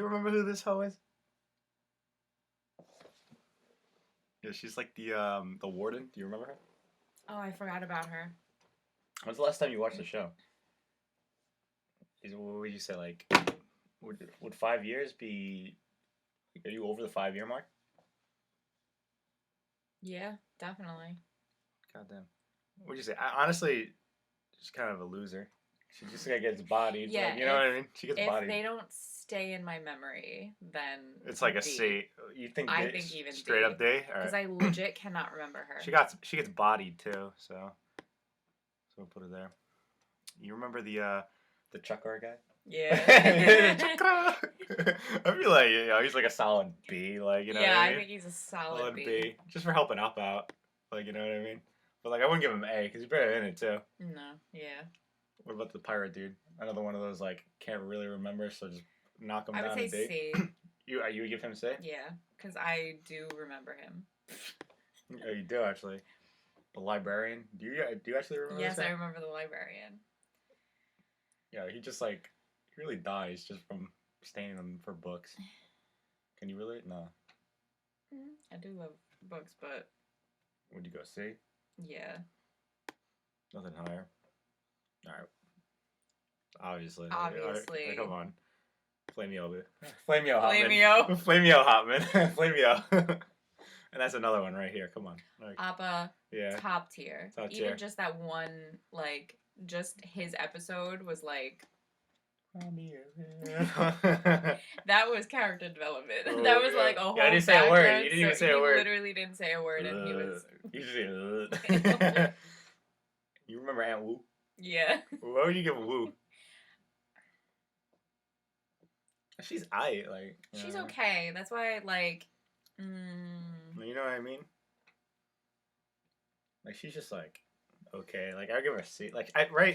you remember who this hoe is? Yeah, she's like the warden. Do you remember her? Oh, I forgot about her. When's the last time you watched the show? What would you say? Like, would 5 years be? Are you over the 5 year mark? Yeah, definitely. Goddamn. What would you say? Honestly, she's kind of a loser. She just gets bodied. Yeah, like, you know what I mean? She gets bodied. If they don't stay in my memory, then it's like a D. C. You think? I think even straight D. up D. Because I legit cannot remember her. She gets bodied too. So we'll put her there. You remember the Chuckar guy? Yeah. I feel like he's like a solid B. Like you know. Yeah, what I mean? think he's a solid B. Just for helping up out. Like you know what I mean? But like I wouldn't give him A because he's better in it too. No. Yeah. What about the pirate dude? Another one of those like can't really remember, so just knock him down. I would say C. You would give him C? Yeah, because I do remember him. Oh, you do actually. The librarian. Do you actually remember? Yes, I remember the librarian. Yeah, he just like he really dies just from staying them for books. Can you relate? No. I do love books, but Would you go C? Yeah. Nothing higher. All right. Obviously. Come on. Flameo. Flameo Hotman. Flameo Hotman. Flameo. And that's another one right here. Come on. Like, Appa. Yeah. Top tier. Top Even tier. just that one, like, just his episode was like. That was character development. Oh, that was like a whole. I didn't say a word. You didn't even say a word. He literally didn't say a word, and he was. You remember Aunt Wu? Yeah. What would you give Wu? She's aight, like. She's okay. That's why, like. You know what I mean? Like she's just like. Okay, like I'll give her a C. Like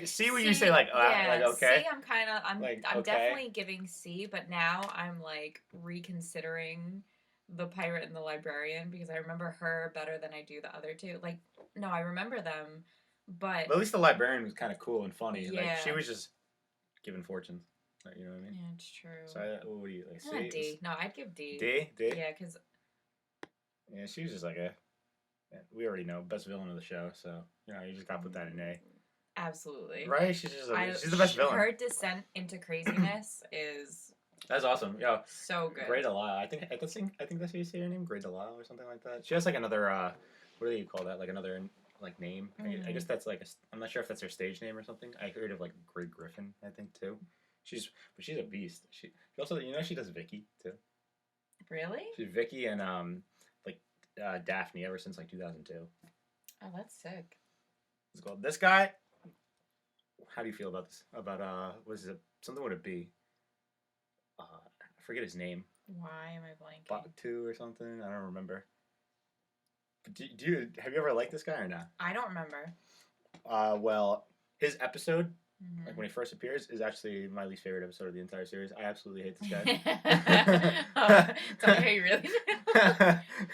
C when you say like like okay. C, I'm okay. definitely giving C, but now I'm like reconsidering the pirate and the librarian because I remember her better than I do the other two. Like no, I remember them, but at least the librarian was kind of cool and funny. Yeah. Like she was just giving fortunes. Like, you know what I mean? Yeah, it's true. So what do you like? C? D. No, I'd give D. D. Yeah, because. Yeah, she was just like a. We already know best villain of the show, so you just gotta put that in A. Absolutely. Right? She's just she's the best villain. Her descent into craziness is. That's awesome. Yeah. So good. Great Delisle. I think that's how you say her name. Great Delisle or something like that. She has like another what do you call that? Like another like name. I guess that's like I'm not sure if that's her stage name or something. I heard of like Great Griffin. I think too. She's a beast. She also she does Vicky too. Really? She's Vicky and Daphne ever since like 2002. Oh, that's sick. It's called this guy. How do you feel about this? About what is it? Something with a B. I forget his name. Why am I blanking? Batu or something. I don't remember. But have you ever liked this guy or not? I don't remember. Well, his episode. Like when he first appears, is actually my least favorite episode of the entire series. I absolutely hate this guy. Tell me how you really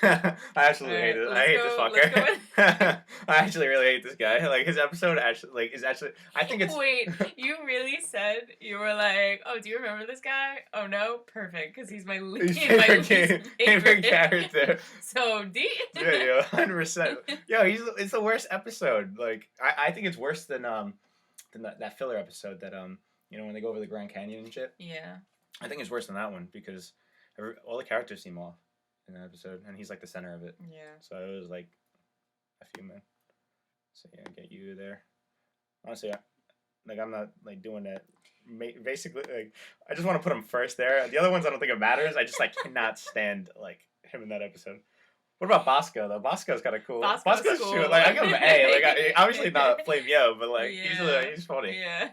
I absolutely hate it. I hate this fucker. I actually really hate this guy. Like his episode is actually. I think it's. Wait, you really said you were like, oh, do you remember this guy? Oh no, perfect, because he's my least favorite character. So D. Yeah, 100%. Yo, it's the worst episode. Like I think it's worse than that filler episode that when they go over the Grand Canyon and shit. Yeah. I think it's worse than that one because all the characters seem off in that episode, and he's like the center of it. Yeah. So it was like a few men. So yeah, get you there. Honestly, I'm not like doing that. Basically, like I just want to put him first there. The other ones I don't think it matters. I just cannot stand like him in that episode. What about Bosco though? Bosco's kind of cool. Bosco's cool. Cool. Like I give him an A. Like obviously not Flame Yo, but like he's funny. Yeah.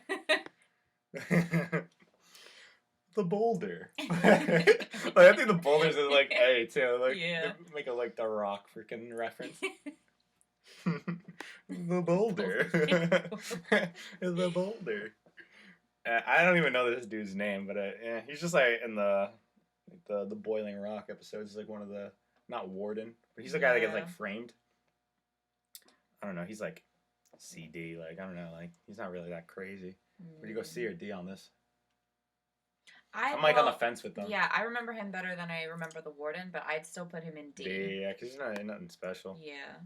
The boulder. I think the boulders is like A too. Like they make a like the Rock freaking reference. The boulder. The boulder. I don't even know this dude's name, but he's just like in the Boiling Rock episodes. He's like one of the. Not Warden, but he's the guy that gets like framed. I don't know. He's like CD. Like I don't know. Like he's not really that crazy. Would you go C or D on this? I'm like on the fence with them. Yeah, I remember him better than I remember the Warden, but I'd still put him in D. B, yeah, because he's not nothing special. Yeah,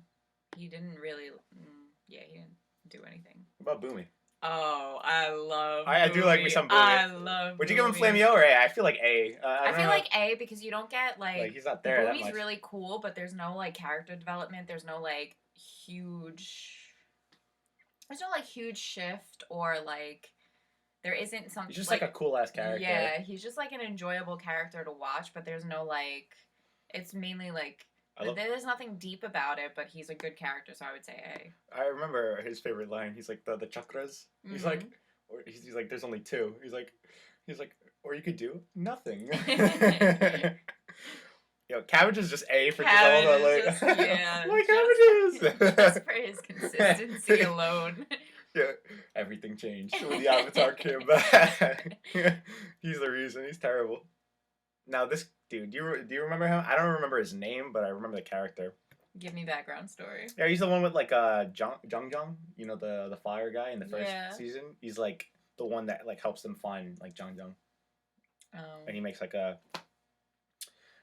he didn't really. Yeah, he didn't do anything. What about Boomy? Oh, I love. I do like me some Boomy. I love. Would you give him Flameo or A? I feel like A. I feel like A because you don't get like he's not there. Boomy's that much. really cool, but there's no like character development. There's no like huge. There's no like huge shift or like. There isn't something. He's just like a cool ass character. Yeah, he's just like an enjoyable character to watch, but there's no like. It's mainly like. There's nothing deep about it, but he's a good character, so I would say A. I remember his favorite line. He's like the chakras. He's like, or he's like, there's only two. He's like, or you could do nothing. Yo, Cabbage is just A for just all the like. Just, yeah, my cabbages. Just for his consistency alone. Yeah, everything changed when the Avatar came back. He's the reason. He's terrible. Now this dude, do you remember him? I don't remember his name, but I remember the character. Give me background story. Yeah, he's the one with like Jung, you know, the fire guy in the first season. He's like the one that like helps them find like Jung. Oh. And he makes like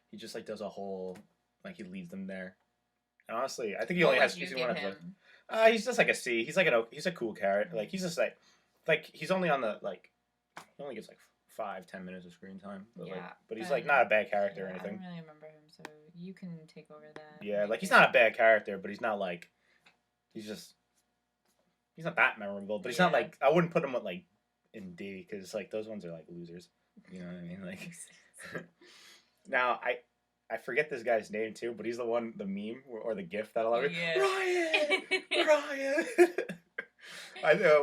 he just like does a whole like he leads them there. And honestly, I think he only has season 1 episode. He's just like a C. He's like he's a cool character. Like he's just like he's only on the like he only gets like 5-10 minutes of screen time. But but he's like not a bad character or anything. I don't really remember him, so you can take over that. Yeah, like he's not a bad character, but he's not like he's not that memorable. But he's not like I wouldn't put him with like in D because like those ones are like losers. You know what I mean? Like now I forget this guy's name too, but he's the meme or the GIF that a lot of Ryan.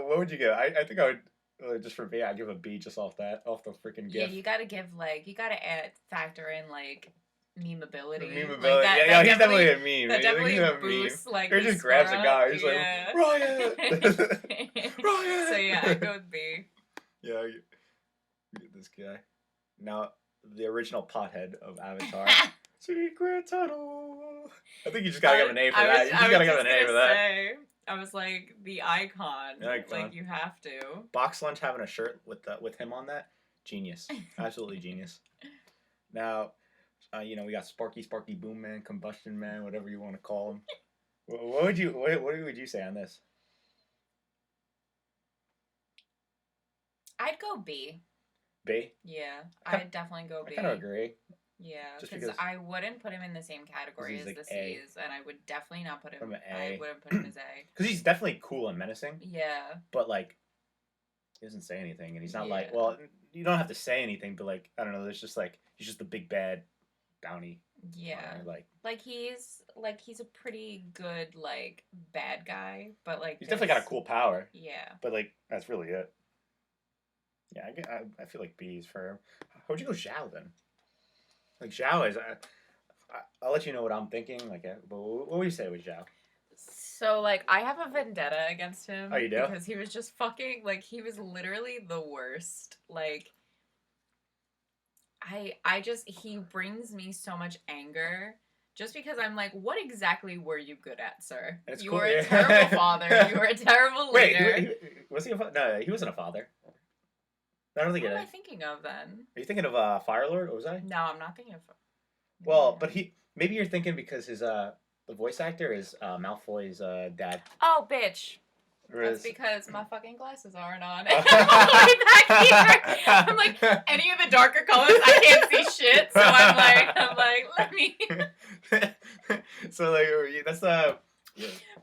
What would you give? I think I would just for me I'd give a B just off the freaking GIF. Yeah, you gotta factor in like memeability. Like yeah, he's definitely a meme. That definitely a boosts meme. like. He just grabs a guy. He's like Ryan. Ryan. So yeah, I go with B. Yeah, you get this guy. Now the original pothead of Avatar. Secret tunnel. I think you just gotta give a name for that. You just gotta give a name for that. I was like the icon. Like you have to. Box Lunch having a shirt with him on that, genius, absolutely genius. Now, you know we got Sparky Boom Man, Combustion Man, whatever you want to call him. What would you say on this? I'd go B. B? Yeah, I'd definitely go B. I kind of agree. Yeah, because I wouldn't put him in the same category as like the C's, and I would definitely not put him. I wouldn't put him as A. Because he's definitely cool and menacing. Yeah. But like, he doesn't say anything, and he's not like. Well, you don't have to say anything, but like, I don't know. There's just like he's just the big bad bounty. Yeah. Like he's a pretty good like bad guy, but like he's definitely got a cool power. Yeah. But like that's really it. Yeah, I feel like B is for him. How would you go Zhao then? Like Zhao is, I'll let you know what I'm thinking. Like, but what would you say with Zhao? So like, I have a vendetta against him. Oh, you do? Because he was just fucking like he was literally the worst. Like, he brings me so much anger. Just because I'm like, what exactly were you good at, sir? You were a terrible father. You were a terrible leader. Wait, was he a father? No, he wasn't a father. I don't think what am I thinking of then? Are you thinking of Fire Lord? What was I? No, I'm not thinking of. Well, but maybe you're thinking because his the voice actor is Malfoy's dad. Oh, bitch. That's because my fucking glasses aren't on. I'm back here. I'm like, any of the darker colors, I can't see shit. So I'm like, let me. So like, that's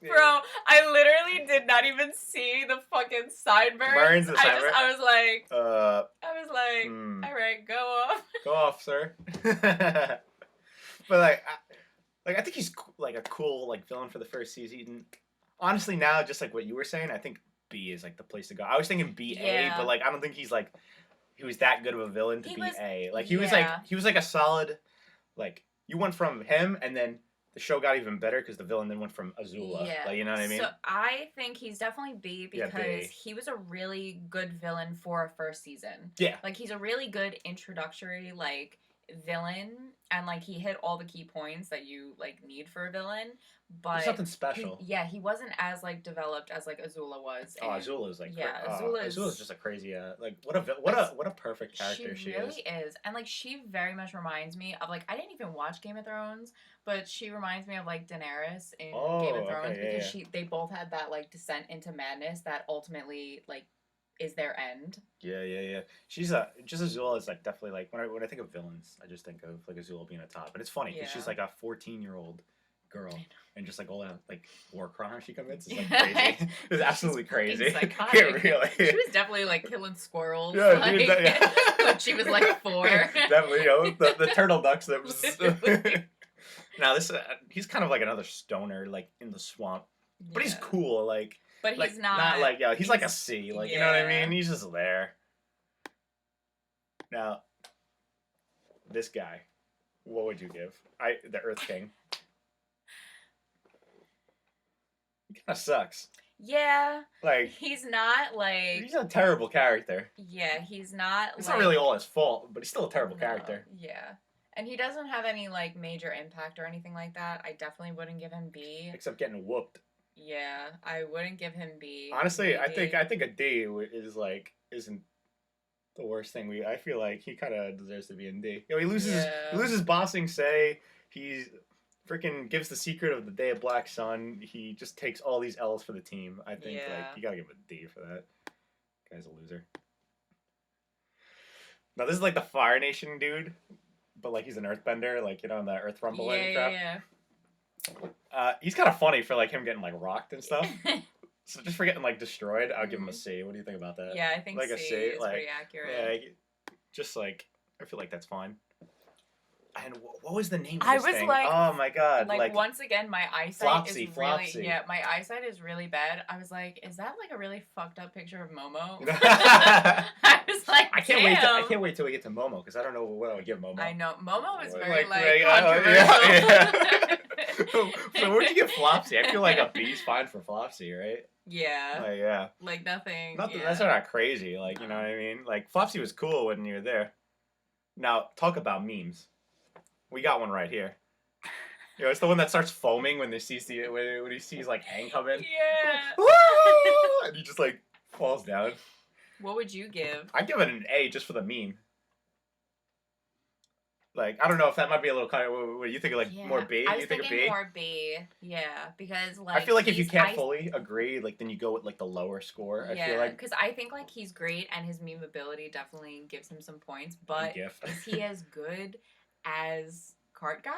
Bro, I literally did not even see the fucking sideburns. I was like, all right, go off. Go off, sir. But like I think he's like a cool like villain for the first season. Honestly, now just like what you were saying, I think B is like the place to go. I was thinking B A, but like I don't think he was that good of a villain to be A. Like he was like a solid, like you went from him and then the show got even better because the villain then went from Azula. Yeah. Like, you know what I mean? So I think he's definitely B because he was a really good villain for a first season. Yeah. Like he's a really good introductory, like villain, and like he hit all the key points that you like need for a villain, There's but nothing special. he wasn't as like developed as like Azula was. Oh, And Azula's like yeah, Azula's just a crazy like what a perfect character she she really is. is. And like she very much reminds me of like I didn't even watch Game of Thrones, but she reminds me of like Daenerys in Game of Oh, Thrones okay, because yeah, they both had that like descent into madness that ultimately like is their end. yeah. She's just Azula is like definitely like when I think of villains, I just think of like Azula being a top, and it's funny because she's Yeah. like a 14-year-old girl, and just like all that like war crimes she commits is like Yeah. crazy. It's absolutely She's fucking crazy. psychotic. Yeah, really. She was definitely like killing squirrels. Yeah, like, dude, yeah. when she was like 4. Definitely, you know, the turtle ducks that was. Literally. Now this he's kind of like another stoner like in the swamp, but he's Yeah. cool like. But he's Like, not. like he's like a C, like you know what I yeah. mean? He's just there. Now, this guy, what would you give? The Earth King. He kind of sucks. Yeah. Like He's not like. he's a terrible character. Yeah, he's not. It's like, not really all his fault, but he's still a terrible no, character. Yeah. And he doesn't have any like major impact or anything like that. I definitely wouldn't give him B. Except getting whooped. Yeah, I wouldn't give him B. Honestly, I maybe. think a D is like isn't the worst thing. I feel like he kind of deserves to be in D. You know, he loses bossing. Say he freaking gives the secret of the Day of Black Sun. He just takes all these L's for the team. I think like you gotta give him a D for that. Guy's a loser. Now this is like the Fire Nation dude, but like he's an Earthbender, like you know, in the Earth Rumbling and crap. Yeah. He's kind of funny for like him getting like rocked and stuff. So just for getting like destroyed, I'll give him a C. What do you think about that? Yeah, I think like C a C, is like, pretty accurate. Yeah, just like I feel like that's fine. And what was the name of I this was thing? like, oh my god, like once again, my eyesight is Flopsy. my eyesight is really bad. I was like, is that like a really fucked up picture of Momo? I was like, I can't wait till we get to Momo because I don't know what I would give Momo. I know Momo is Like, very yeah. controversial. So what'd you give Flopsy? I feel like a B's fine for Flopsy, right? Yeah. Like yeah. Like nothing. That's not crazy. Like you know what I mean? Like Flopsy was cool when you were there. Now talk about memes. We got one right here. You know, it's the one that starts foaming when he sees like Hang come in. Yeah. And he just like falls down. What would you give? I'd give it an A just for the meme. Like I don't know if that might be a little kind of what do you think of more B? I was you think thinking of B? more B. Yeah, because like I feel like if you can't fully agree, like then you go with like the lower score. Yeah, I feel like because I think like he's great and his meme ability definitely gives him some points. But is he as good as Cart Guy?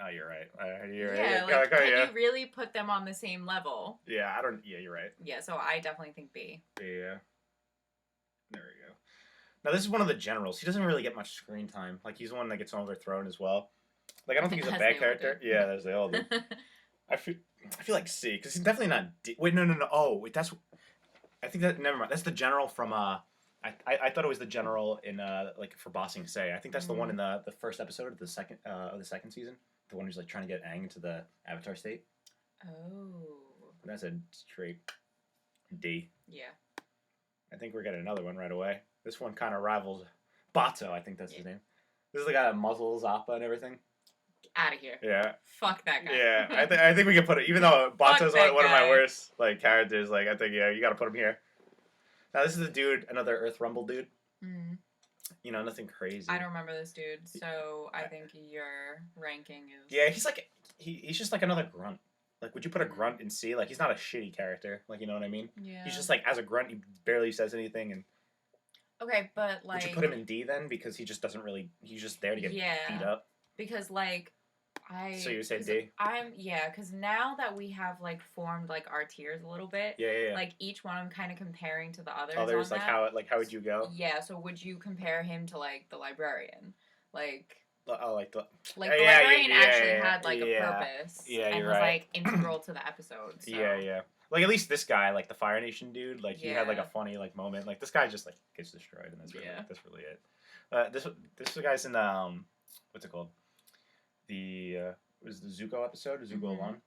Oh, you're right. You're yeah, right. can you really put them on the same level? Yeah, I don't. Yeah, you're right. Yeah, so I definitely think B. Yeah. There we go. Now this is one of the generals. He doesn't really get much screen time. Like he's the one that gets overthrown as well. Like I don't think he's a bad character. Yeah, as they all do. I feel like C because he's definitely not D. Wait, no. Oh, wait, that's. I think that never mind. That's the general from I thought it was the general in like for bossing Say. I think that's the one in the first episode of the second season. The one who's like trying to get Aang into the Avatar state. Oh. That's a straight D. Yeah. I think we're getting another one right away. This one kind of rivals Bato. I think that's his name. This is the guy that muzzles Appa and everything. Out of here. Yeah. Fuck that guy. Yeah, I think we can put it. Even though Bato's one of my worst like characters, like I think you got to put him here. Now this is the dude, another Earth Rumble dude. Mm. You know, nothing crazy. I don't remember this dude, so I think your ranking is. Yeah, he's like he's just like another grunt. Like, would you put a grunt in C? Like, he's not a shitty character. Like, you know what I mean? Yeah. He's just like as a grunt, he barely says anything. And okay, but like, would you put him in D then? Because he just doesn't really. He's just there to get beat up. Because like. So you would say D? Because now that we have like formed like our tiers a little bit, yeah. Like each one I'm kind of comparing to the others. Others like how would you go? Yeah, so would you compare him to like the librarian, like? The librarian actually had like a purpose, and was like integral to the episode. So. Yeah. Like at least this guy, like the Fire Nation dude, like he had like a funny like moment. Like this guy just like gets destroyed, and that's really it. This guy's in what's it called? It was the Zuko episode, Zuko 1.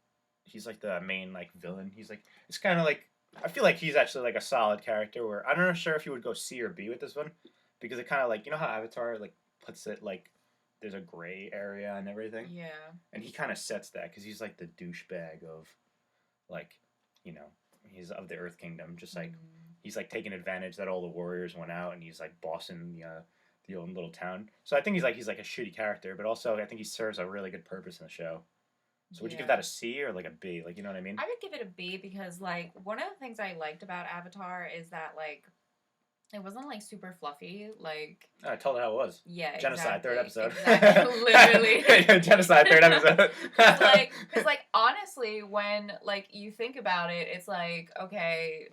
He's like the main like villain. He's like it's kind of like I feel like he's actually like a solid character. Where I'm not sure if you would go C or B with this one because it kind of like you know how Avatar like puts it like there's a gray area and everything. Yeah. And he kind of sets that because he's like the douchebag of, like, you know, he's of the Earth Kingdom. Just like he's like taking advantage that all the warriors went out and he's like bossing the old little town. So I think he's like a shitty character, but also I think he serves a really good purpose in the show. So would you give that a C or like a B? Like, you know what I mean? I would give it a B because like one of the things I liked about Avatar is that like it wasn't like super fluffy. Like I told her how it was. yeah, Genocide, exactly, third episode. Exactly, literally. Genocide, third episode. Cause like honestly, when like you think about it, it's like okay,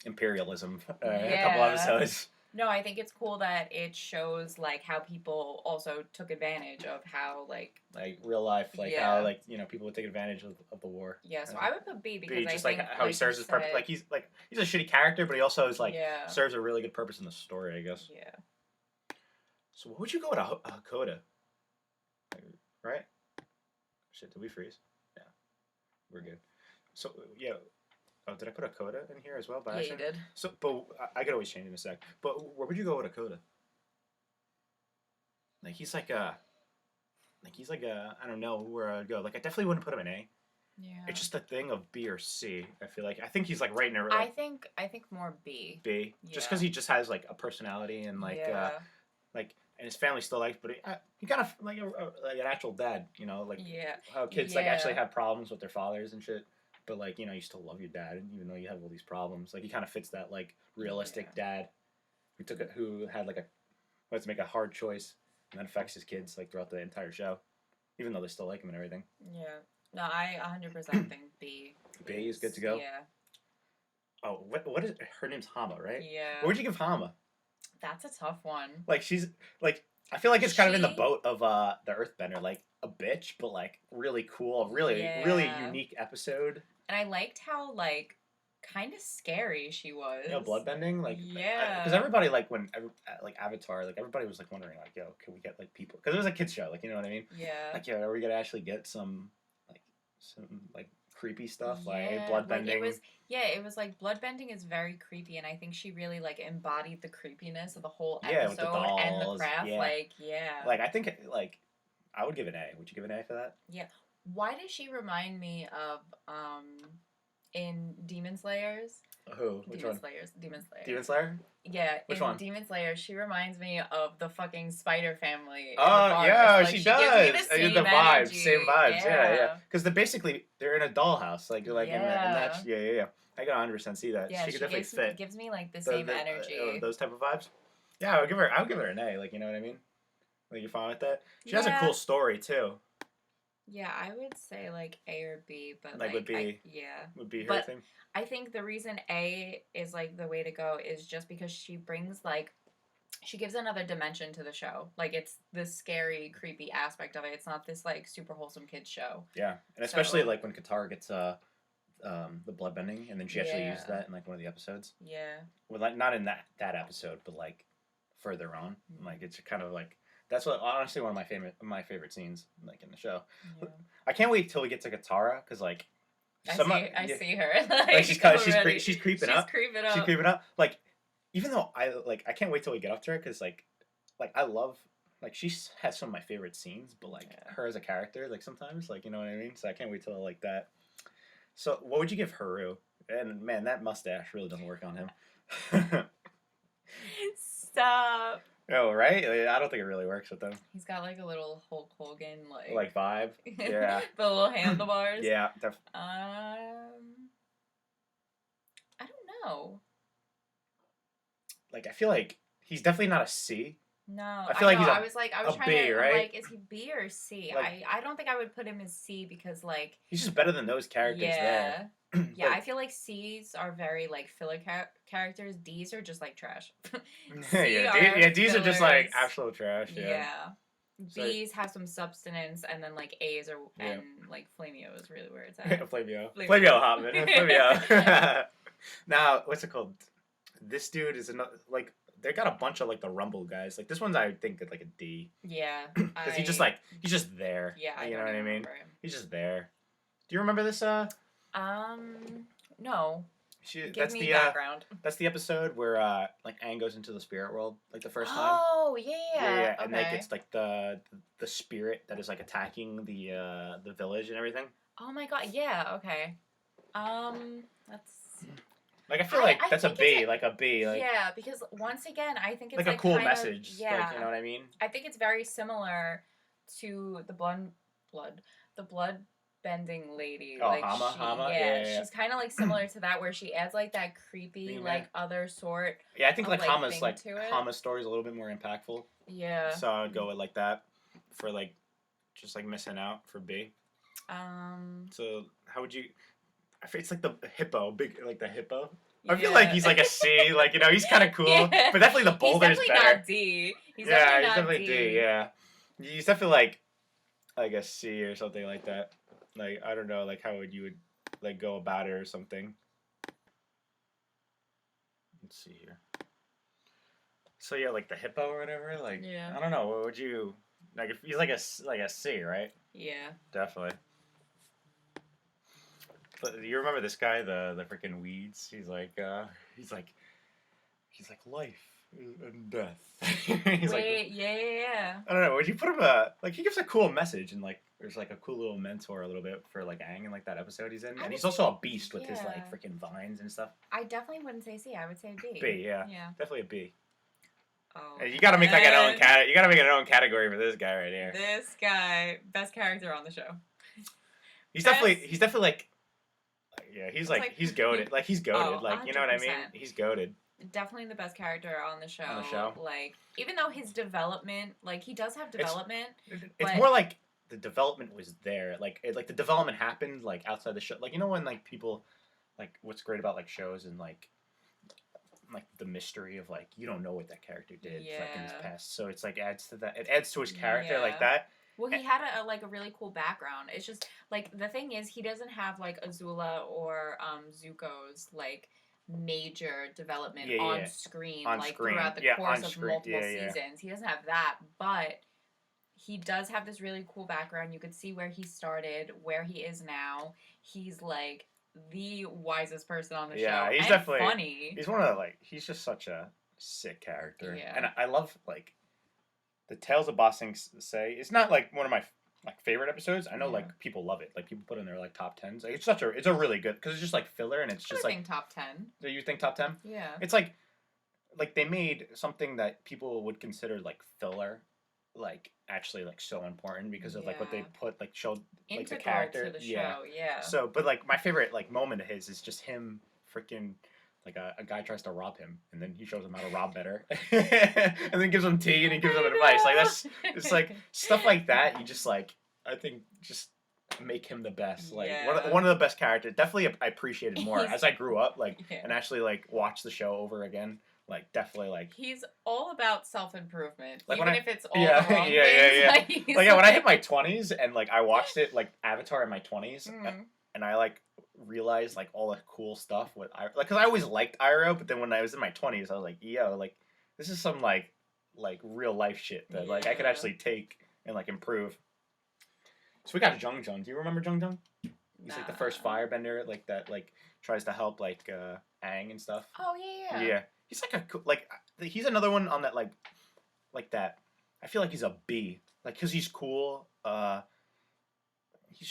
imperialism. A yeah. couple episodes. No, I think it's cool that it shows like how people also took advantage of how like real life, like yeah. how like you know people would take advantage of the war. Yeah, so I would put B because B, just I think like how he serves his purpose. Like he's a shitty character, but he also is like serves a really good purpose in the story, I guess. Yeah. So what would you go with Hakoda? Right? Shit, did we freeze? Yeah, we're good. So yeah. Oh, did I put a coda in here as well? By accident? You did. So, but I could always change in a sec. But where would you go with a coda? Like he's like a, I don't know where I'd go. Like I definitely wouldn't put him in A. Yeah. It's just a thing of B or C. I feel like I think he's like right in there. I think more B. B, yeah. Just because he just has like a personality and like and his family still likes, but he kind of like an actual dad. You know, like how kids like actually have problems with their fathers and shit. But, like, you know, you still love your dad, even though you have all these problems. Like, he kind of fits that, like, realistic dad who had, like, to make a hard choice and then affects his kids, like, throughout the entire show. Even though they still like him and everything. Yeah. No, I 100% think B. B is good to go? Yeah. Oh, what is... Her name's Hama, right? Yeah. What would you give Hama? That's a tough one. Like, she's... Like, I feel like it's kind of in the boat of the Earthbender. Like, a bitch, but, like, really cool. Really unique episode. And I liked how, like, kind of scary she was. You know, bloodbending? Like, yeah. Because everybody, like, when, like, Avatar, like, everybody was, like, wondering, like, yo, can we get, like, people? Because it was a kid's show, like, you know what I mean? Yeah. Like, yo, are we going to actually get some creepy stuff? Like, bloodbending? Like, it was, like, bloodbending is very creepy, and I think she really, like, embodied the creepiness of the whole episode with the dolls, and the craft. yeah. Like, I think, like, I would give an A. Would you give an A for that? Yeah. Why does she remind me of, in Demon Slayers? Who? Which one? Demon Slayer. Demon Slayer? Yeah. Which one? Demon Slayer, she reminds me of the fucking spider family. Oh, yeah, like, she does. Gives me the the vibes, energy. same vibes. Yeah. Because they're in a dollhouse. Like in that. Yeah. I can 100% see that. Yeah, she could definitely fit. Gives me like the same energy. Those type of vibes. Yeah, I would give her an A. Like, you know what I mean? Like, you're fine with that? She has a cool story, too. Yeah, I would say, like, A or B, but, would be... Would be her thing? I think the reason A is, like, the way to go is just because she brings, like... She gives another dimension to the show. Like, it's the scary, creepy aspect of it. It's not this, like, super wholesome kids show. Yeah, and especially, like, when Katara gets, the bloodbending, and then she actually uses that in, like, one of the episodes. Yeah. Well, like, not in that episode, but, like, further on. Mm-hmm. Like, it's kind of, like... That's honestly one of my favorite scenes, like in the show. Yeah. I can't wait till we get to Katara, because like, I see her. Like she's creeping up. She's creeping up. Like, even though I can't wait till we get up to her, because like I love she has some of my favorite scenes, but like her as a character, like sometimes like you know what I mean. So I can't wait till like that. So what would you give Haru? And man, that mustache really doesn't work on him. Stop. Oh, right? I don't think it really works with them. He's got, like, a little Hulk Hogan, like vibe? Yeah. The little handlebars. Yeah. I don't know. Like, I feel like he's definitely not a C. No. I feel like he's I was trying B, to, right? like, is he B or C? Like, I don't think I would put him as C because, like... He's just better than those characters there. Yeah, I feel like C's are very, like, filler characters. D's are just, like, trash. D's are just, like, absolute trash, yeah. B's have some substance, and then, like, A's are... And, like, Flamio is really where it's at. Flamio Hotman. Flamio. Now, what's it called? This dude is another... Like, they got a bunch of, like, the Rumble guys. Like, this one's, I think, like, a D. Yeah. Because he's just there. Yeah, you know what I mean? He's just there. Do you remember this, No. Give me background. That's the episode where like Aang goes into the spirit world like the first time. Oh yeah. Yeah, Okay. and like it's like the spirit that is like attacking the village and everything. Oh my god. Yeah. Okay. That's. Like I feel like I that's a think B, like a B, like yeah, because once again, I think it's like a cool kind message. Of, yeah, Like, you know what I mean? I think it's very similar to the blood bending lady. Oh, Like Hama, yeah. she's kind of like similar to that, where she adds like that creepy, Yeah. like other sort. Yeah, I think of, like Hama's thing like to it. Hama's story is a little bit more impactful. Yeah. So I would go with like that for like just like missing out for B. So how would you? I feel it's like the hippo, big like the hippo. I feel like he's like a C, like, you know, he's kind of cool, Yeah. but definitely the boulder's he's better. Not D. He's yeah, definitely he's not definitely D. Yeah, he's definitely like a C or something like that. Like I don't know, like how would you like go about it or something. Let's see here. So yeah, like the hippo or whatever. Like Yeah. I don't know. What would you like? If he's like a C, right? Yeah. Definitely. But you remember this guy, the freaking weeds? He's like life and death. He's Wait, yeah. I don't know. Would you put him like he gives a cool message and like there's like a cool little mentor a little bit for like Aang in like that episode he's in, and he's also a beast with his like freaking vines and stuff. I definitely wouldn't say C. I would say B. B, yeah. Yeah. Definitely a B. Oh. You gotta make like an own You gotta make an own category for this guy right here. This guy, best character on the show. He's definitely like. Yeah, he's he's goated. Like he's goated. Oh, like you know what I mean? 100%. He's goated. Definitely the best character on the show. On the show. Like even though his development, like he does have development. It's more like the development was there. Like the development happened like outside the show. Like you know when like people like what's great about like shows and like the mystery of like you don't know what that character did like in his past. So it's like adds to that. It adds to his character like that. Well, he had a really cool background. It's just like the thing is he doesn't have like Azula or Zuko's like major development on screen throughout the course of multiple seasons. He doesn't have that, but he does have this really cool background. You could see where he started, where he is now. He's like the wisest person on the show. Yeah, he's and definitely funny. He's one of the he's just such a sick character. Yeah. And I love the Tales of Ba Sing Se. It's not like one of my favorite episodes. I know like people love it. Like people put in their like top 10s. Like, it's a really good because it's just like filler and it's just like top 10. Do you think top 10? Yeah. It's like they made something that people would consider like filler, like actually like so important because of like what they put like showed like integral the character to the show. Yeah. So, but like my favorite like moment of his is just him freaking. Like a guy tries to rob him, and then he shows him how to rob better, and then gives him tea, and he gives him advice. Like it's like stuff like that. You just like I think just make him the best. Like one of the best characters. Definitely I appreciated more as I grew up. Like and actually like watched the show over again. Like definitely like he's all about self-improvement, like even if it's all the wrong things. Like when I hit my 20s and like I watched it like Avatar in my 20s, and I like realized like all the cool stuff with because I always liked Iroh, but then when I was in my 20s I was like, yo, like this is some like real life shit that like I could actually take and like improve. So we got Jung Jung. Do you remember Jung Jung? He's like the first firebender like that like tries to help like Aang and stuff. Oh yeah. He's like he's another one on that like that. I feel like he's a B like because he's cool. He's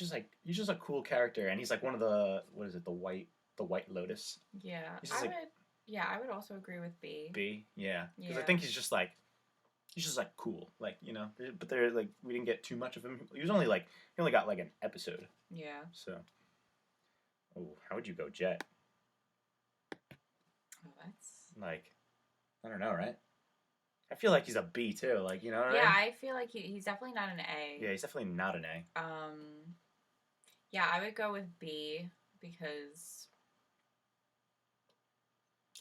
just a cool character, and he's like one of the the White Lotus. Yeah, I would also agree with B. B, yeah, because I think he's just like cool, like you know. But they're like we didn't get too much of him. He only got like an episode. Yeah. So, how would you go Jet? Oh, that's like, I don't know, right? I feel like he's a B too, like you know what I mean? I feel like he's definitely not an A. Yeah, he's definitely not an A. Yeah, I would go with B because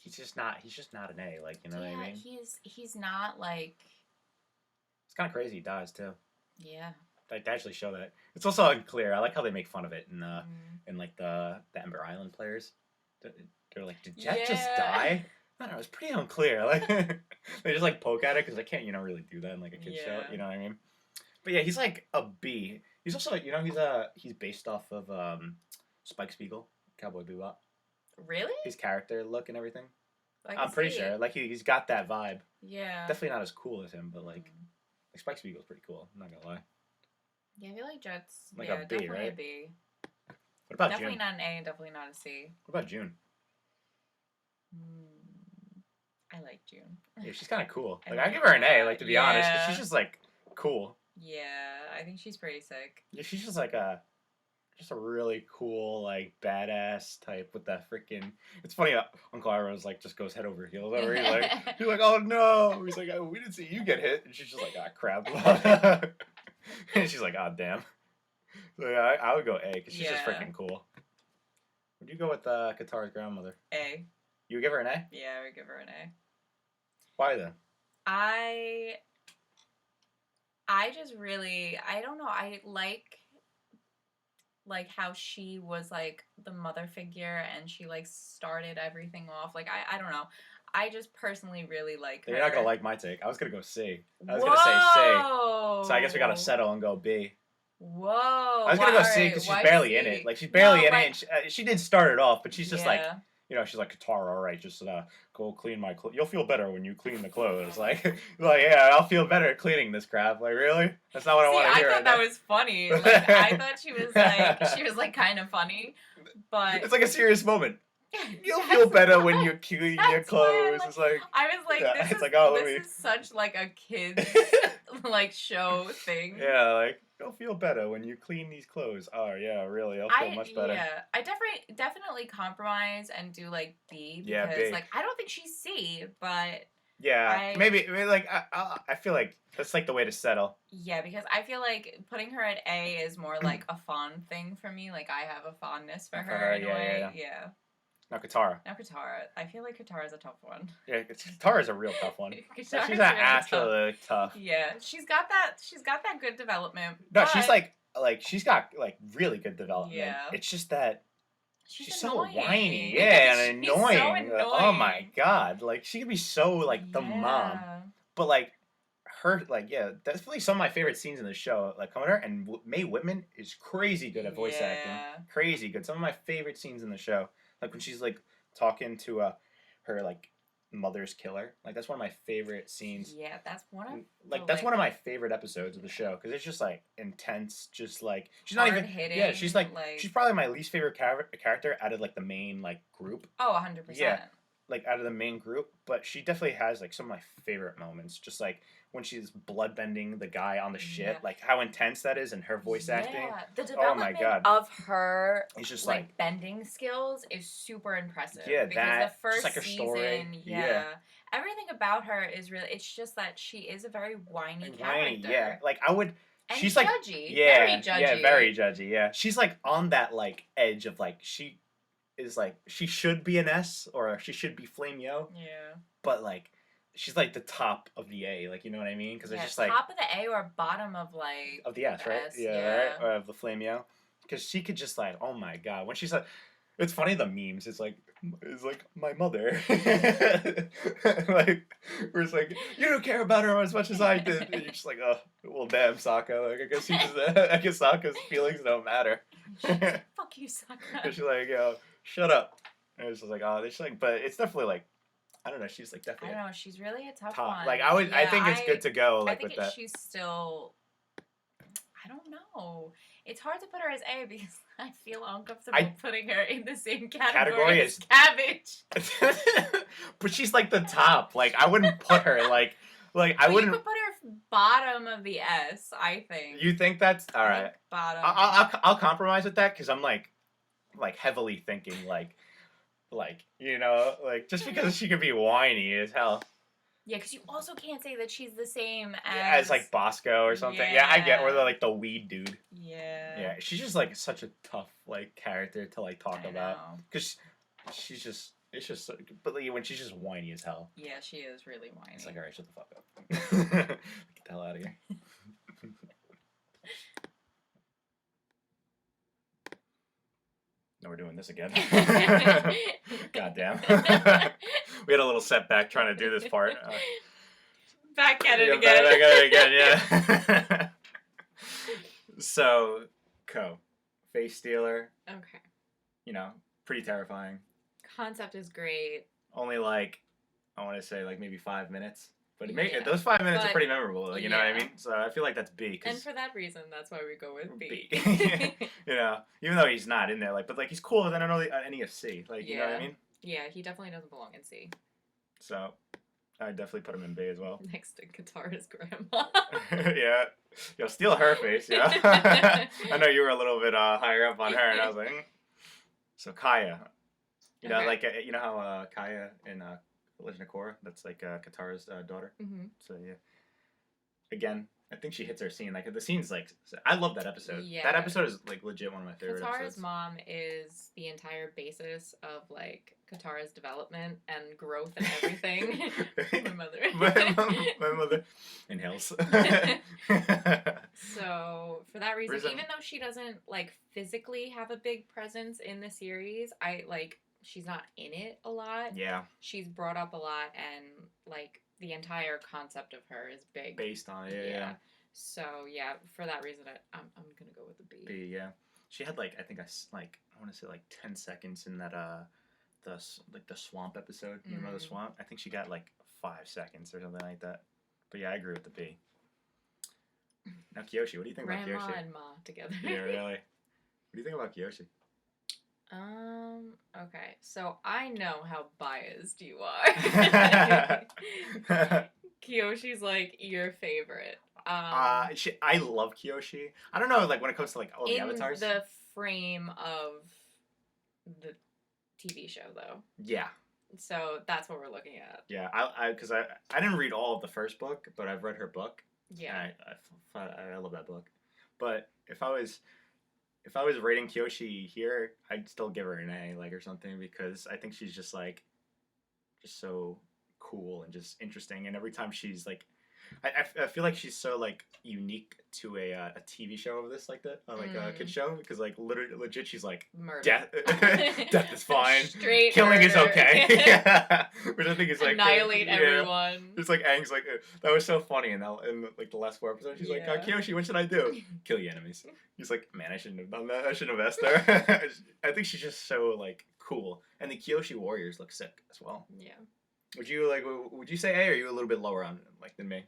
he's just not an A, like you know what I mean? He's not like. It's kind of crazy. He dies too. Yeah. Like they actually show that. It's also unclear. I like how they make fun of it in like the Ember Island players. They're like, did Jet just die? I don't know, it's pretty unclear. Like they just like poke at it because they can't, really do that in like a kid's show. You know what I mean? But yeah, he's like a B. He's also, he's based off of Spike Spiegel, Cowboy Bebop. Really? His character look and everything. I I'm can pretty see sure. it. Like he's got that vibe. Yeah. Definitely not as cool as him, but like Mm. Spike Spiegel's pretty cool. I'm not gonna lie. Yeah, I feel like Jet's Like yeah, a B, definitely right? a B. What about Definitely June? not an A and definitely not a C. What about June? I like June. Yeah, she's kind of cool. I Like I like give her an A. that. Like to be honest, 'cause she's Yeah. just like cool. Yeah, I think she's pretty sick. Yeah, she's just like just a really cool like badass type with that freaking. It's funny. Uncle Iroh's like just goes head over heels over. He's like, oh no. He's like, oh, we didn't see you get hit, and she's just like, ah, crap. And she's like, oh damn. So yeah, I would go A because she's just Yeah. freaking cool. Would you go with Katara's grandmother? A. You would give her an A? Yeah, I would give her an A. Why then? I just really I don't know, I like how she was like the mother figure and she like started everything off. Like I don't know. I just personally really like her. You're not gonna like my take. I was gonna go C. I was Whoa! gonna say C. So I guess we gotta settle and go B. Whoa! I was gonna go C because she's barely in it. Like she's barely in it. And she did start it off, but she's just like, you know, she's like, Katara, all right, just go clean my clothes. You'll feel better when you clean the clothes. Like yeah, I'll feel better cleaning this crap. Like really? That's not what I want to hear. I thought that was funny. Like I thought she was like kind of funny, but it's like a serious moment. You'll feel better when you clean your clothes. Like, it's like I was like, yeah, this it's is like, oh, this is such like a kid's like show thing. Yeah, like you'll feel better when you clean these clothes. Oh yeah, really, I'll feel much better. Yeah, I definitely compromise and do like B because Yeah, B. like I don't think she's C, but yeah, maybe like I feel like that's like the way to settle. Yeah, because I feel like putting her at A is more like a fond thing for me. Like I have a fondness for her in a way. Yeah. Now Katara. I feel like Katara's a tough one. Yeah, Katara's a real tough one. She's Katara's actually tough. Yeah, she's got that good development. No, she's she's got like really good development. Yeah. It's just that she's so annoying. whiny. Yeah, and She's so annoying. Oh my annoying. god. Like she could be so like the mom. But like her definitely some of my favorite scenes in the show like coming to her, and Mae Whitman is crazy good at voice acting. Crazy good. Some of my favorite scenes in the show. Like when she's like talking to her like mother's killer. Like that's one of my favorite scenes. Yeah, that's one of that's one of my favorite episodes of the show because it's just like intense. Just like she's not even hitting, yeah. She's like she's probably my least favorite character out of like the main like group. Oh, 100%. Yeah, like out of the main group, but she definitely has like some of my favorite moments. Just like when she's bloodbending the guy on the ship, like how intense that is, and her voice acting. The development of her it's just like bending skills is super impressive. Yeah, because the first just like her season, story. Yeah, everything about her is really. It's just that she is a very whiny character. Yeah, like I would. And she's judgy. Like yeah, very judgy. Yeah, very judgy. Yeah, she's like on that like edge of like she is like she should be an S or she should be Flame Yo. Yeah, but like. She's like the top of the A, like you know what I mean? Because it's just like top of the A or bottom of like of the S, right? Yeah, right. Or of the Flameo, because she could just like, oh my god, when she's like, it's funny the memes. It's like my mother, like where it's like you don't care about her as much as I did. And you're just like, oh well, damn, Sokka. Like I guess Sokka's feelings don't matter. Fuck you, Sokka. She's like, yo, shut up. And it's just like, oh, she's like, but it's definitely like. I don't know. She's like definitely. I don't know. She's really a tough one. Like I would. Yeah, I think it's good to go. Like I think with that. She's still. I don't know. It's hard to put her as A because I feel uncomfortable putting her in the same category as Cabbage. But she's like the top. Like I wouldn't put her like I wouldn't. You could put her bottom of the S. I think. You think that's all right? Bottom. I'll compromise with that because I'm like heavily thinking like you know like just because she could be whiny as hell. Yeah, because you also can't say that she's the same as like Bosco or something. Yeah, I get or like the weed dude. Yeah. Yeah, she's just like such a tough like character to like talk about because she's just it's just but like, when she's just whiny as hell. Yeah, she is really whiny. It's like all right, shut the fuck up. Get the hell out of here. No, we're doing this again. Goddamn. We had a little setback trying to do this part. Back at it again. Back at it again, yeah. So, Face Stealer. Okay. You know, pretty terrifying. concept is great. Only like, I want to say like maybe 5 minutes. But Yeah. those 5 minutes are But- pretty memorable. Like, you know what I yeah. mean? So I feel like that's B. And for that reason, that's why we go with B. You know, even though he's not in there, like, but like he's cooler than any of C. Like, you know what I Yeah. mean? Yeah, he definitely doesn't belong in C. So I would definitely put him in B as well. Next to Katara's grandma. Yeah. Yo, steal her face, yeah. I know you were a little bit higher up on her, and I was like, So Kaya. You know, Okay. like, you know how Kaya in Legend of Korra, that's like Katara's daughter? Mm-hmm. So, yeah. Again, I think she hits her scene. Like, the scene's like, I love that episode. Yeah. That episode is like legit one of my favorite Katara's episodes. mom is the entire basis of like Katara's development and growth and everything. My mother. my mother inhales. So for that reason, even though she doesn't like physically have a big presence in the series, she's not in it a lot. Yeah. She's brought up a lot, and like the entire concept of her is big. Based on it, yeah. So yeah, for that reason, I'm gonna go with the B. B, yeah. She had like, I think I want to say like 10 seconds in that the swamp episode. You remember the swamp? I think she got like 5 seconds or something like that. But yeah, I agree with the B. Now Kyoshi, what do you think about Grandma Kyoshi? and Ma together. Yeah, really. What do you think about Kyoshi? Okay. So I know how biased you are. Kyoshi's like your favorite. I love Kyoshi. I don't know, like when it comes to like all the avatars. In the frame of the TV show, though. Yeah. So that's what we're looking at. Yeah, because I didn't read all of the first book, but I've read her book. Yeah. I love that book. But if I was rating Kyoshi here, I'd still give her an A, like, or something, because I think she's just like, just so cool and just interesting. And every time she's like, I feel like she's so like unique to a TV show of this, like that, like a kid show, because like literally legit she's like murder. death is fine, straight killing murder. is okay. Yeah, which I think is like annihilate everyone. It's like Aang's like that was so funny in like the last 4 episodes. She's like, Kyoshi, what should I do? Kill your enemies. He's like, man, I shouldn't have done that. I shouldn't have asked her. I think she's just so like cool, and the Kyoshi warriors look sick as well. Yeah. Would you say A, or are you a little bit lower on like than me?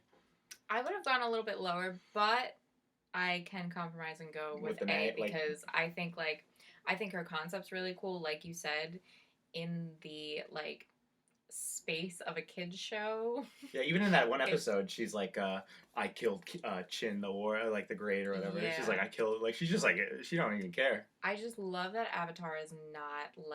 I would have gone a little bit lower, but I can compromise and go with A because I think her concept's really cool, like you said, in the like space of a kids show. Yeah, even in that one episode, she's like, I killed Chin the war, like the great or whatever. Yeah. She's like, I killed, like she's just like, she don't even care. I just love that Avatar is not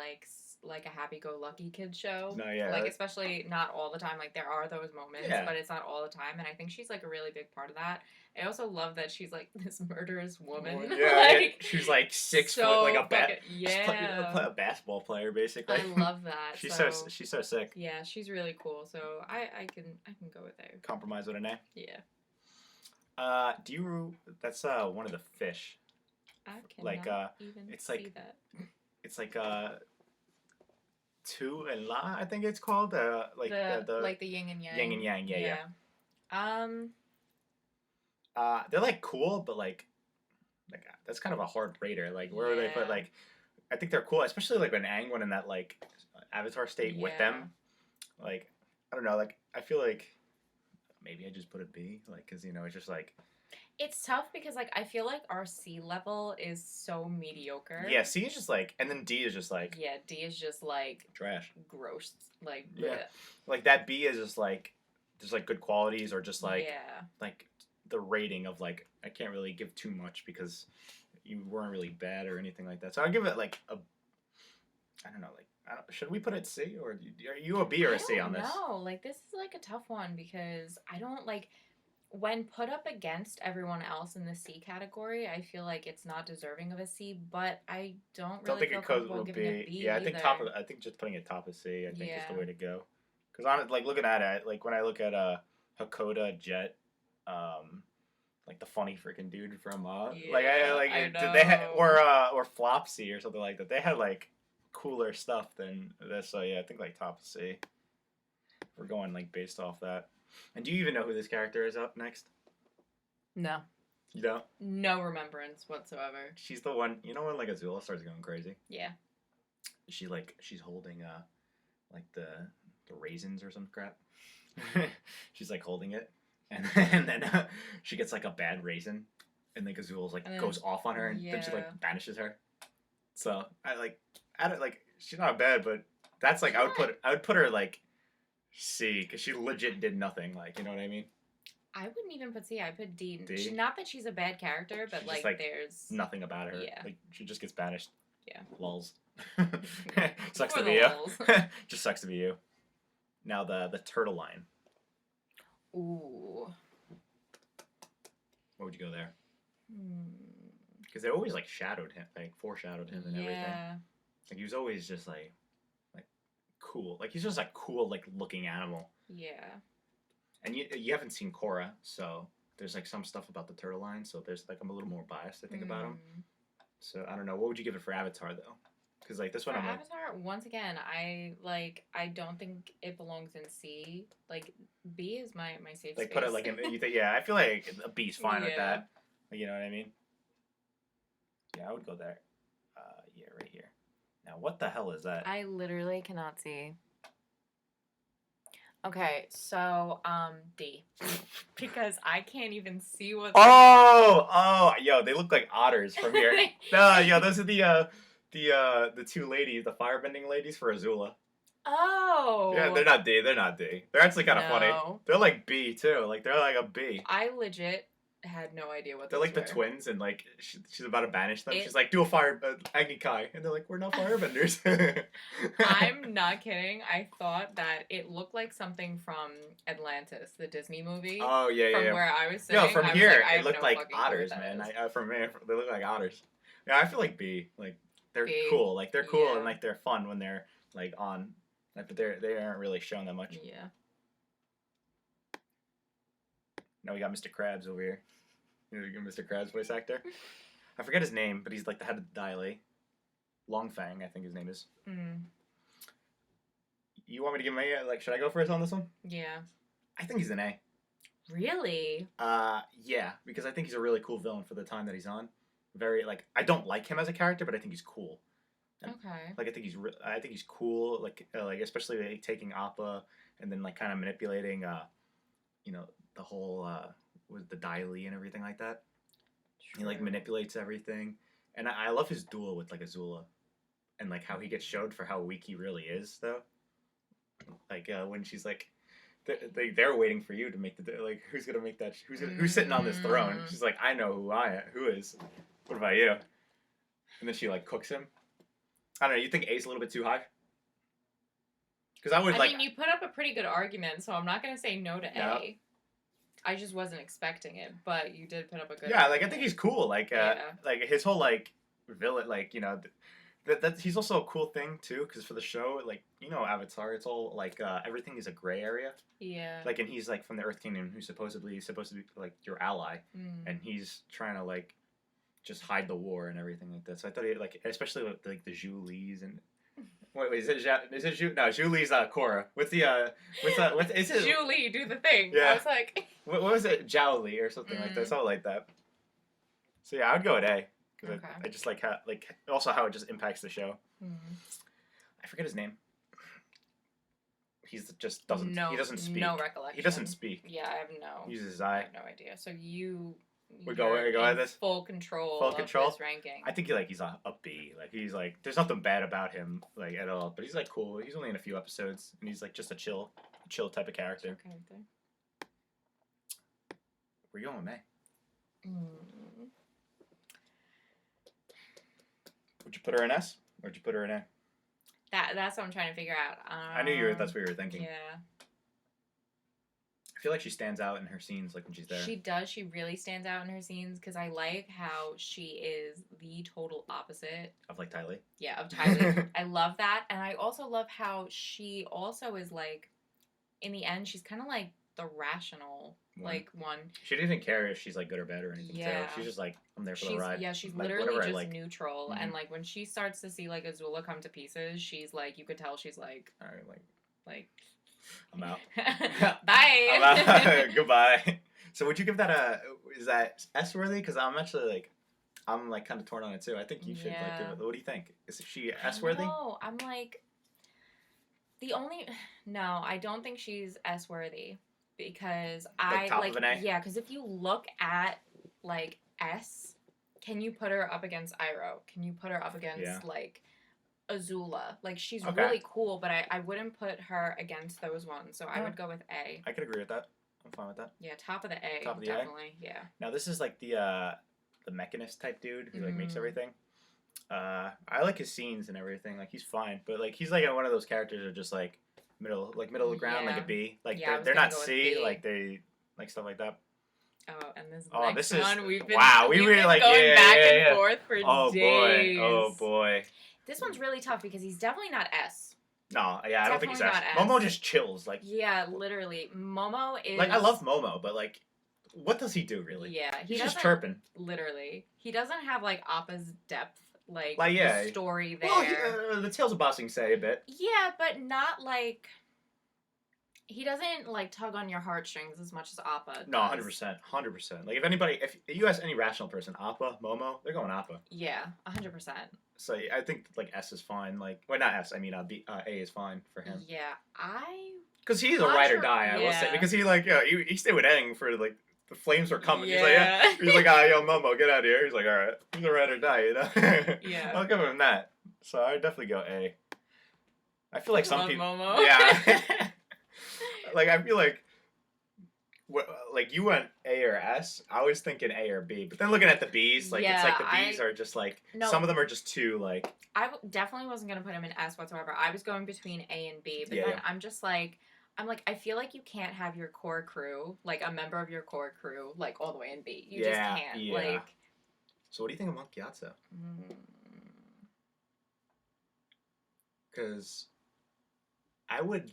like a happy-go-lucky kid show. No, yeah. Like, especially not all the time. Like, there are those moments, but it's not all the time. And I think she's, like, a really big part of that. I also love that she's, like, this murderous woman. Yeah, like, she's, like, 6 foot, like a basketball player, basically. I love that. She's so sick. Yeah, she's really cool. So I can go with A. Compromise with an A? Yeah. That's one of the fish. I cannot like, even it's see like, that. It's like, Tu and La, I think it's called. Like the yin and yang. Yin and yang, yeah. They're like cool, but like that's kind of a hard raider. Like where they put like, I think they're cool, especially like when Aang went in that like Avatar state with them. Like I don't know, like I feel like maybe I just put a B, like because it's just like. It's tough because, like, I feel like our C level is so mediocre. Yeah, C is just like, and then D is just like. Yeah, D is just like. Trash. Gross. Like. Yeah. Bleh. Like that B is just like, there's like good qualities or just like. Yeah. Like the rating of like, I can't really give too much because you weren't really bad or anything like that. So I'll give it like a. I don't know, like. Should we put it C or are you a B or a C on this? No, like this is like a tough one because I don't like. When put up against everyone else in the C category, I feel like it's not deserving of a C, but I don't really think feel it comfortable giving it B. Yeah, I think I think just putting it top of C, I think is the way to go. Because on like looking at it, like when I look at Hakoda Jet, like the funny freaking dude from I know. did they or Flopsy or something like that. They had like cooler stuff than this. So yeah, I think like top of C. We're going like based off that. And do you even know who this character is up next? No. You don't? No remembrance whatsoever. She's the one, when like Azula starts going crazy? Yeah. she's holding like the raisins or some crap. She's like holding it, and then she gets like a bad raisin, and like Azula's like goes off on her, and then she like banishes her. So I don't like she's not bad, but that's like I would put her like C because she legit did nothing. Like you know what I mean? I wouldn't even put C. I put D. D? Not that she's a bad character, but She's just, like there's nothing about her. Yeah. Like she just gets banished. Yeah. Lulz. Sucks For to the be you. lulz. Just sucks to be you. Now the turtle line. Ooh. What would you go there? Because they always like shadowed him, like foreshadowed him and everything. Like he was always just like cool. Like he's just like cool like looking animal. Yeah. And you haven't seen Korra, so there's like some stuff about the turtle line. So there's like I'm a little more biased I think about him. So I don't know. What would you give it for Avatar though? Because like this one, for I'm Avatar, once again, I don't think it belongs in C. Like B is my safe like space. put it like in. You think I feel like a B's fine with that. Like, you know what I mean? Yeah, I would go there. Yeah, right here. Now, what the hell is that? I literally cannot see. Okay, so D, because I can't even see what. Yo, they look like otters from here. No, yo, those are the two ladies, the firebending ladies for Azula. Oh. Yeah, they're not D. They're not D. They're actually kind of funny. They're like B too. Like they're like a B. I legit had no idea what they're those like were. the twins, and like she's about to banish them. She's like, do a fire Agni Kai, and they're like, we're not firebenders. I'm not kidding. I thought that it looked like something from Atlantis, the Disney movie. Oh yeah, from where I was sitting. No, from here like, it looked like otters, man. From here they look like otters. Yeah, I feel like B. Like they're cool. Like they're cool and like they're fun when they're like on. Like, but they aren't really shown that much. Yeah. Now we got Mr. Krabs over here. You know, Mr. Krabs voice actor. I forget his name, but he's like the head of the Dai Longfang, I think his name is. You want me to give him a like? Should I go first on this one? Yeah. I think he's an A. Really? Yeah, because I think he's a really cool villain for the time that he's on. Very like I don't like him as a character, but I think he's cool. Okay. Like I think he's cool. Like especially like, taking Appa and then like kind of manipulating you know the whole with the Dai and everything like that. True. He like manipulates everything, and I love his duel with like Azula, and like how he gets showed for how weak he really is though. Like when she's like, they're waiting for you to make the like who's gonna make that who's sitting on this throne. She's like, I know who is. What about you? And then she like cooks him. I don't know. You think A's a little bit too high? Because I mean, you put up a pretty good argument, so I'm not gonna say no to A. I just wasn't expecting it, but you did put up a good. Yeah, like I think he's cool. Like, like his whole like villain, like you know, that he's also a cool thing too. Because for the show, like you know, Avatar, it's all like everything is a gray area. Yeah. Like, and he's like from the Earth Kingdom, who's supposed to be like your ally, and he's trying to like just hide the war and everything like that. So I thought he like, especially with like the Zhu Li's and. Wait, is it Zhu? No, Zhu Li's Korra. What's it? Zhu Li, do the thing. Yeah. I was like. What was it? Zhao Li or something like that. Something like that. So yeah, I would go with A because I just like how also how it just impacts the show. I forget his name. He's just doesn't. He doesn't speak. No recollection. He doesn't speak. Yeah, I have no. He uses his eye. I have no idea. So you. We go at this. Full control. Full control. Of this ranking. I think he's a B. Like he's like, there's nothing bad about him like at all. But he's like cool. He's only in a few episodes, and he's like just a chill type of character. Where you going with May? Would you put her in S or would you put her in A? That's what I'm trying to figure out. I knew that's what you were thinking. Yeah. I feel like she stands out in her scenes, like when she's there. She does. She really stands out in her scenes because I like how she is the total opposite of like Ty Lee. Yeah, of Ty Lee. I love that, and I also love how she also is like, in the end, she's kind of like the rational one. She didn't even care if she's like good or bad or anything. Yeah. She's just like, I'm there for the ride. Yeah, she's like, literally just neutral, and like when she starts to see like Azula come to pieces, she's like, you could tell she's like, all right, like. I'm out. Bye. I'm out. Goodbye. So would you give that is that S worthy? Because I'm actually like, I'm like kind of torn on it too. I think you should like give Yeah. it. What do you think? Is she I S worthy? know. I'm like the only no, I don't think she's S worthy because Like I top like of an A? yeah, because if you look at like S, can you put her up against Iroh? Can you put her up against Yeah. like Azula? Like she's Okay. really cool, but I wouldn't put her against those ones. So I Yeah. would go with A. I could agree with that. I'm fine with that. Yeah, top of the A. Top of the A? Definitely. Yeah. Now this is like the mechanist type dude who like makes Mm. everything. I like his scenes and everything. Like he's fine, but like he's like one of those characters that are just like middle of the ground, like a Yeah. B. Like Yeah, I was they're gonna not go with C. B. Like they like stuff like that. Oh, and this Oh, next this is one we've been wow. We we've were been like going yeah, back yeah, and yeah. forth for Oh days. boy. Oh boy. This one's really tough because he's definitely not S. No, yeah, I don't think he's Definitely S. not Momo S. just chills. Like Yeah, literally. Momo is like I love Momo, but like, what does he do really? Yeah, he He's doesn't just chirping. literally. He doesn't have like Appa's depth, like yeah. the story there. Well, the Tales of Bossing say a bit. Yeah, but not like he doesn't like tug on your heartstrings as much as Appa does. No, 100%, 100%. Like if you ask any rational person, Appa, Momo, they're going Appa. Yeah, 100%. So I think like S is fine. Like, well, not S. I mean, A is fine for him. Yeah, I. Because he's a ride or die, I will say. Yeah. Because he like, he stayed with Aang for like the flames were coming. Yeah. He's like, yo, Momo, get out of here. He's like, all right, he's a ride or die, you know. Yeah. I'll give him that. So I definitely go A. I feel like some Love people. Momo. Yeah. Like I feel like you went A or S. I was thinking A or B, but then looking at the B's, like it's like the B's are just like some of them are just too like. Definitely wasn't gonna put him in S whatsoever. I was going between A and B, but Yeah, then yeah. I'm just like, I feel like you can't have your core crew, like a member of your core crew, like all the way in B. You just can't. Yeah. Like. So what do you think of Monk Gyatso? Because I would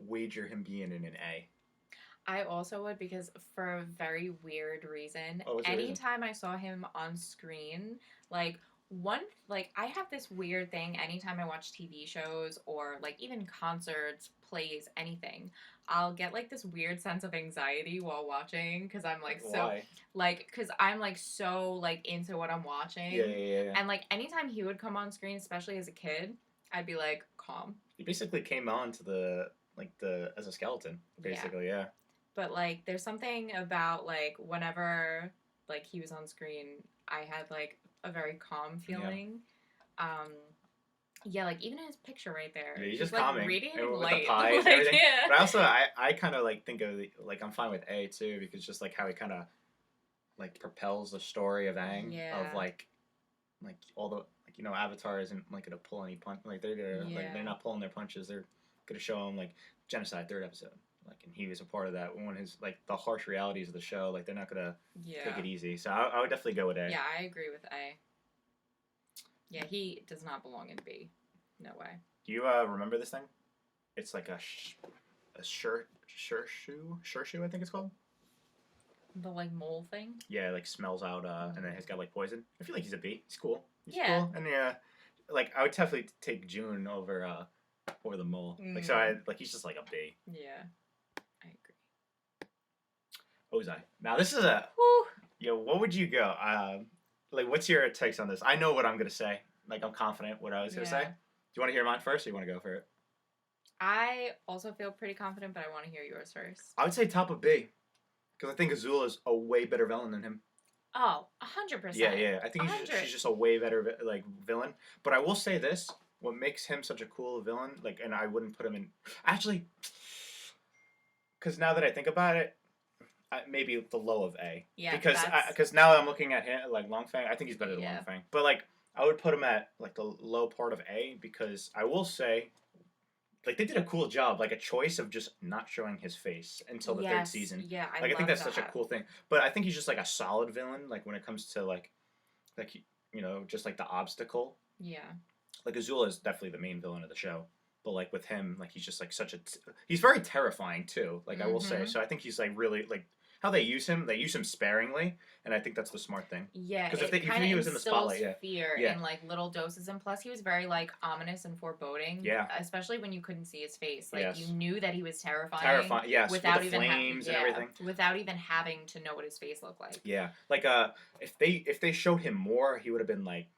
wager him being in an A. I also would because for a very weird reason. Oh, what's the reason? Anytime I saw him on screen, like I have this weird thing anytime I watch TV shows or like even concerts, plays, anything. I'll get like this weird sense of anxiety while watching because I'm like Why? because I'm like so like into what I'm watching. Yeah. And like anytime he would come on screen, especially as a kid, I'd be like calm. He basically came on to as a skeleton, basically, yeah. But like there's something about like whenever like he was on screen, I had like a very calm feeling. Yeah, like even his picture right there. Yeah, he's just like calming. radiating With light. the pies and Like, everything. yeah. But also, I kind of like think of like I'm fine with A too because just like how he kind of like propels the story of Aang of like all the Avatar isn't like gonna pull any punch like they're not pulling their punches. They're gonna show him like genocide third episode. Like, and he was a part of that when his like the harsh realities of the show. Like, they're not gonna take it easy. So I would definitely go with A. Yeah, I agree with A. Yeah, he does not belong in B. No way. Do you remember this thing? It's like a shirshu, I think it's called. The like mole thing. Yeah, like smells out, and then he's got like poison. I feel like he's a B. He's cool. He's Yeah. cool. And like I would definitely take June over the mole. Like he's just like a B. Yeah, I agree. Ozai. Now this is a. Whew. Yo, what would you go? Like, what's your takes on this? I know what I'm gonna say. Like, I'm confident what I was gonna say. Do you want to hear mine first, or you want to go for it? I also feel pretty confident, but I want to hear yours first. I would say top of B, because I think Azula is a way better villain than him. Oh, 100%. Yeah. I think she's just a way better like villain. But I will say this: what makes him such a cool villain, like, and I wouldn't put him in actually, because now that I think about it, maybe the low of A. Yeah. Because now I'm looking at him like Longfang. I think he's better than Longfang. But like, I would put him at like the low part of A because I will say, like, they did a cool job, like a choice of just not showing his face until the third season. Yeah, I think that's such a cool thing. But I think he's just like a solid villain. Like when it comes to like just like the obstacle. Yeah. Like Azula is definitely the main villain of the show. But like with him, like he's just like he's very terrifying too. Like I will say. So I think he's like really like how they use him sparingly, and I think that's the smart thing. Yeah, 'Cause if it he kind of was in the instills spotlight, yeah. fear Yeah. in like little doses, and plus he was very like ominous and foreboding. Yeah. Especially when you couldn't see his face, like Yes. you knew that he was terrifying. Terrifying, yes, with Without the even flames and everything. without even having to know what his face looked like. Yeah, like if they showed him more, he would have been like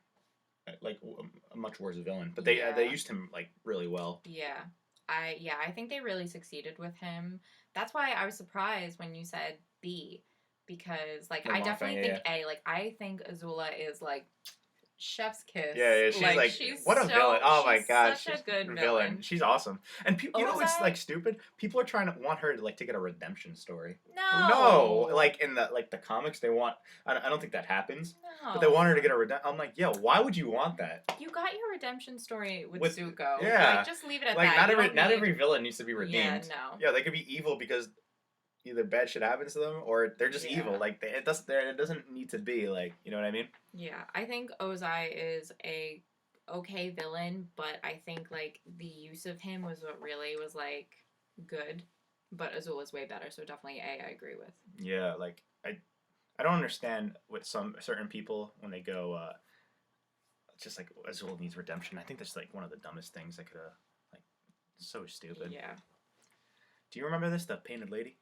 a much worse villain. But they Yeah. used him like really well. Yeah. I think they really succeeded with him. That's why I was surprised when you said B, because like The I long definitely thing, think A. Like I think Azula is like chef's kiss. Yeah, she's like she's what a villain! Oh my she's gosh, such a she's good villain. She's awesome. And you know what's Ozai? like stupid? People are trying to want her to like to get a redemption story. No. No, like in the comics, they want. I don't think that happens. No. But they want her to get a redemption. I'm like, yo, why would you want that? You got your redemption story with With- Zuko. yeah. Like, just leave it at Like that. not every villain needs to be redeemed. Yeah, no. Yeah, they could be evil because either bad shit happens to them or they're just Yeah. evil. Like it doesn't need to be like, you know what I mean? Yeah, I think Ozai is a okay villain, but I think like the use of him was what really was like good. But Azula's way better, so definitely A. I agree with. Yeah, like I don't understand with some certain people when they go just like Azul needs redemption. I think that's like one of the dumbest things that could have like so stupid. Yeah. Do you remember this? The Painted Lady?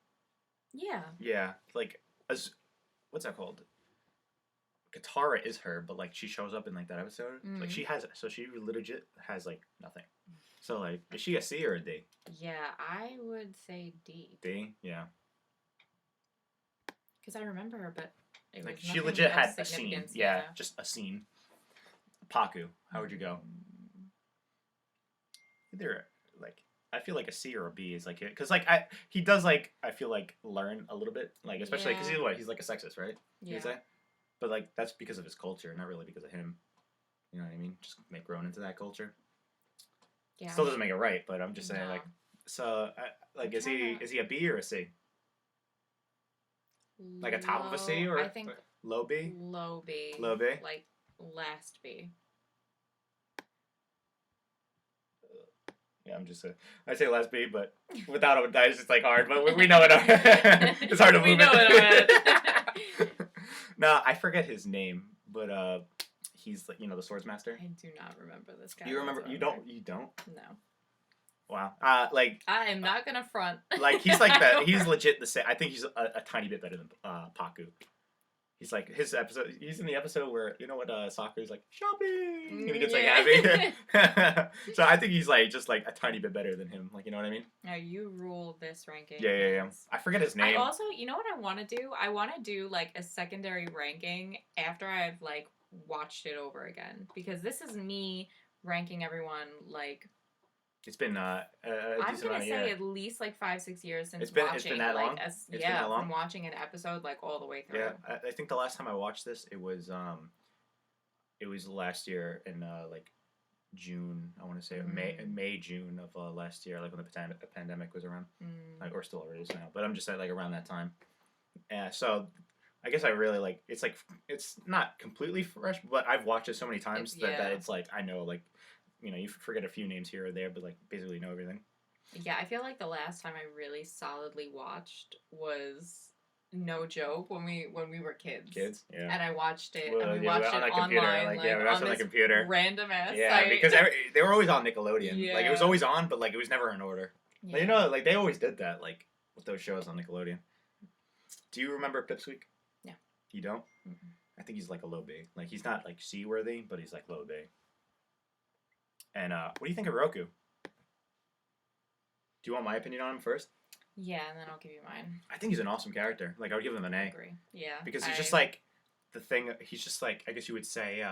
Yeah. Yeah, like what's that called? Katara is her, but like she shows up in like that episode. Like she legit has like nothing. So like, is she a C or a D? Yeah, I would say D. D, yeah. Because I remember her, but it Like was she nothing legit of had a scene. significance, Yeah, just a scene. Paku, how would you go? Either like I feel like a C or a B is like it because like he does like I feel like learn a little bit like especially because Yeah. he's like a sexist, right? Yeah. You say, but like that's because of his culture, not really because of him. You know what I mean? Just grown into that culture. Yeah. Still doesn't make it right, but I'm just saying No. like so like is he a B or a C? Like a top of a C or I think low B? low B. Low B? Like last B. Yeah, I'm just I say last B, but without a it's just like hard. But we know it. It's hard to move We know it. No, I forget his name, but he's like the swords master. I do not remember this guy. You remember? whatsoever. You don't? No. Wow. Like I am not gonna front. like he's like that. He's legit the same. I think he's a tiny bit better than Paku. He's like his episode. He's in the episode where you know what Sakura's like shopping, and he gets like happy. So I think he's like just like a tiny bit better than him. Like you know what I mean? Now you rule this ranking. Yeah. I forget his name. I also, you know what I want to do? I want to do like a secondary ranking after I've like watched it over again, because this is me ranking everyone like. It's been a I'm decent gonna amount of say years. at least like 5-6 years since It's been watching. that long? Like, It's been that long? from watching an episode like all the way through. Yeah, I think the last time I watched this, it was last year in like June. I want to say May June of last year, like when the pandemic was around, like, or still it is now. But I'm just saying like around that time. So I guess I really like it's like it's not completely fresh, but I've watched it so many times that it's like I know like. You forget a few names here or there, but like basically know everything. Yeah, I feel like the last time I really solidly watched was no joke when we were kids. Kids, yeah. And I watched it, Well, and we yeah, watched on it the computer, online, we watched on on the this computer. random ass Yeah, site. because they were always on Nickelodeon. Like it was Yeah. always on, but like it was never in order. Yeah. Like, like they always did that, like with those shows on Nickelodeon. Do you remember Pipsqueak? No. You don't? Mm-mm. I think he's like a low B. Like he's not like C worthy, but he's like low B. And what do you think of Roku? Do you want my opinion on him first? Yeah, and then I'll give you mine. I think he's an awesome character. Like I would give him an I A. agree. Yeah. Because he's just like the thing. He's just like I guess you would say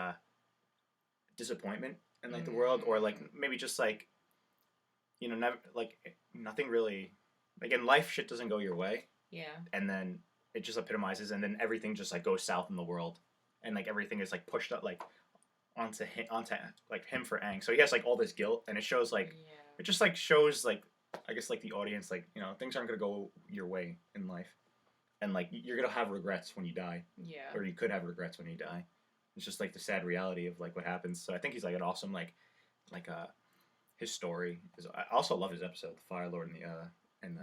disappointment in like the world, or like maybe just like never like nothing really like in life shit doesn't go your way. Yeah. And then it just epitomizes, and then everything just like goes south in the world, and like everything is like pushed up like onto like him for Aang. So he has like all this guilt, and it shows like it just like shows like I guess like the audience like things aren't gonna go your way in life, and like you're gonna have regrets when you die. Yeah. Or you could have regrets when you die. It's just like the sad reality of like what happens. So I think he's like an awesome like his story is. I also love his episode, the Fire Lord and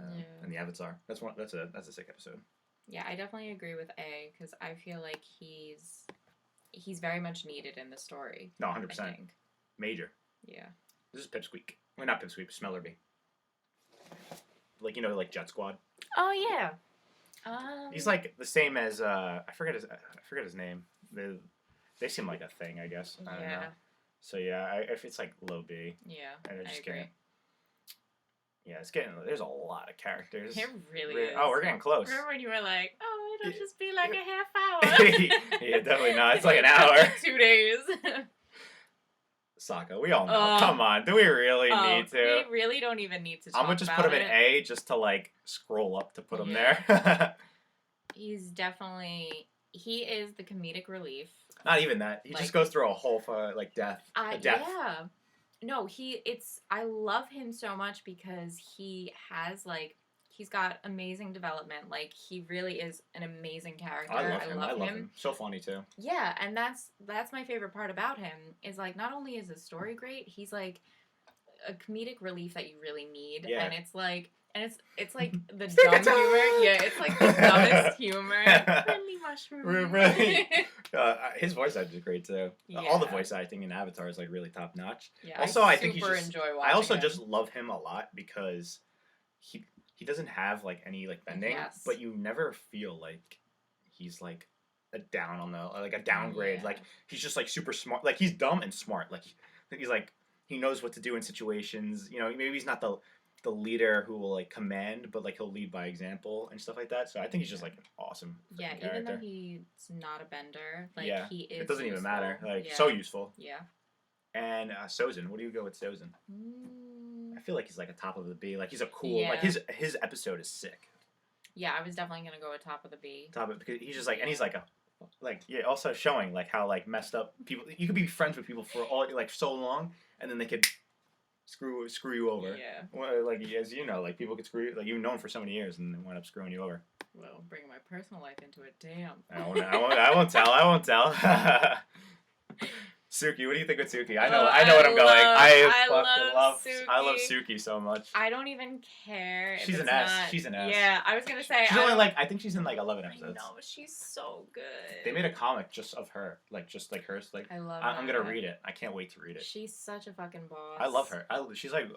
the Avatar. That's a sick episode. Yeah, I definitely agree with A because I feel like he's very much needed in the story. No, I 100%. think. Major. Yeah. This is Pipsqueak. Well, not Pipsqueak, Smellerby. Like, you know, like Jet Squad. Oh yeah. He's like the same as I forget his name. They seem like a thing, I guess. I don't know. So yeah, if it's like low B. Yeah. And I agree. Yeah, it's getting. There's a lot of characters. It really is. Oh, we're getting close. Remember when you were like, "Oh, it'll just be like a half hour." Yeah, definitely not. It's like an hour. 2 days. Sokka, we all know. Come on, do we really need to? We really don't even need to talk I'm gonna just about put him in A just to like scroll up to put him Yeah. there. He's definitely he is the comedic relief. Not even that. He Like- just goes through a whole death. A death. Yeah. No, I love him so much because he has like he's got amazing development. Like he really is an amazing character. I love him. So funny too. Yeah, and that's my favorite part about him is like not only is his story great, he's like a comedic relief that you really need. Yeah. And it's like the Stick dumb it to- humor. Yeah, it's like the dumbest humor. Friendly mushroom. Really? His voice acting is great too. All the Yeah. voice acting in Avatar is like really top notch. Yeah, Also, I think super he's just- enjoy watching I also him. just love him a lot because he doesn't have like any like bending, Yes. but you never feel like he's like a down on the like a downgrade. Yeah. Like he's just like super smart. Like he's dumb and smart. Like he's like he knows what to do in situations. You know, maybe he's not the leader who will like command, but like he'll lead by example and stuff like that. So I think he's just like an awesome Yeah, freaking even character. though he's not a bender, like Yeah, he is. It doesn't even useful. matter. Like yeah. so useful. Yeah. And Sozin, what do you go with Sozin? I feel like he's like a top of the B. Like he's a cool. Like Yeah. his episode is sick. Yeah, I was definitely gonna go with top of the B. Top of because he's just like and he's like a like yeah also showing like how like messed up people you could be friends with people for all like so long and then they could screw you over. Yeah. Well, like as you know, like people could screw you like you've known for so many years and they wind up screwing you over. Well, bringing my personal life into it. Damn. I won't tell. Suki, what do you think with Suki? I know what I'm going. I love Suki so much. I don't even care. If She's it's an S. not- She's an S. Yeah, I was gonna say. She's only like I think she's in like 11 I episodes. know, she's so good. They made a comic just of her, like just like hers. Like I love. I'm gonna that. read it. I can't wait to read it. She's such a fucking boss. I love her. She's like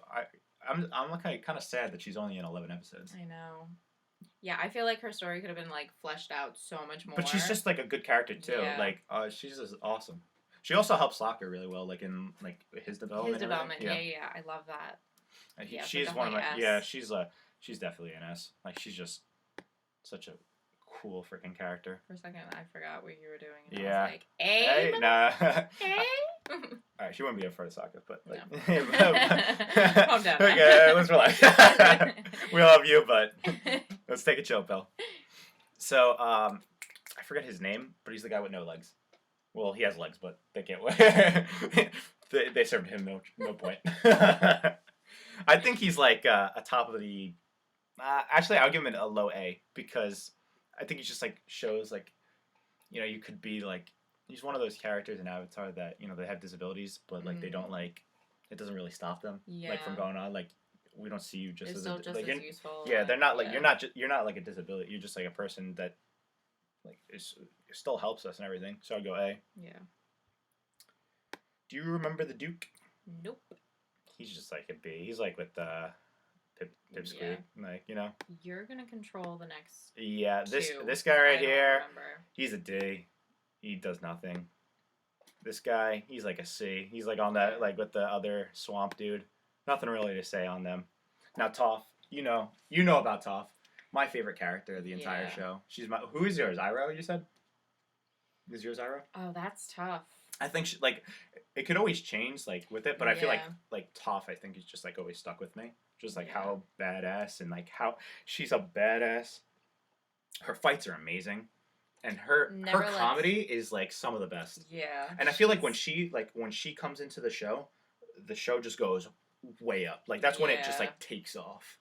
I'm like kind of sad that she's only in 11 episodes. I know. Yeah, I feel like her story could have been like fleshed out so much more. But she's just like a good character too. Yeah. Like she's just awesome. She also helps Soccer really well, like in like his development. His development. Yeah, I love that. Yeah, so she's one of my definitely S. she's definitely an S. Like she's just such a cool freaking character. For a second, I forgot what you were doing. And Yeah. I was like, Hey, nah. A? All right, she wouldn't be up for the Soccer, but like, Calm down. Okay, let's relax. We love you, but let's take a chill pill. So, I forget his name, but he's the guy with no legs. Well, he has legs, but they can't wear. they served him no point. I think he's like a top of the. Actually, I'll give him a low A because I think he just like shows like, you know, you could be like he's one of those characters in Avatar that you know they have disabilities, but like they don't like it doesn't really stop them like from going on. Like we don't see you just They're as still just like, as useful. yeah, they're not like yeah. you're not like a disability. You're just like a person that like it still helps us and everything. So I'll go A. Yeah. Do you remember the Duke? Nope. He's just like a B. He's like with Pipsqueak, Yeah. like you know. You're gonna control the next. Yeah, this two, guy right I don't here, remember. he's a D. He does nothing. This guy, he's like a C. He's like on that like with the other swamp dude. Nothing really to say on them. Now Toph, you know about Toph. My favorite character of the entire Yeah. show. She's my. Who is yours? Iroh, you said. Is yours Iroh? Oh, that's tough. I think she, like it could always change like with it, but I feel Yeah. like Toph. I think is just like always stuck with me. Just like Yeah. how badass and like how she's a badass. Her fights are amazing, and her Never lets- comedy is like some of the best. Yeah. And I feel like when she comes into the show just goes way up. Like that's when it just Yeah. like takes off.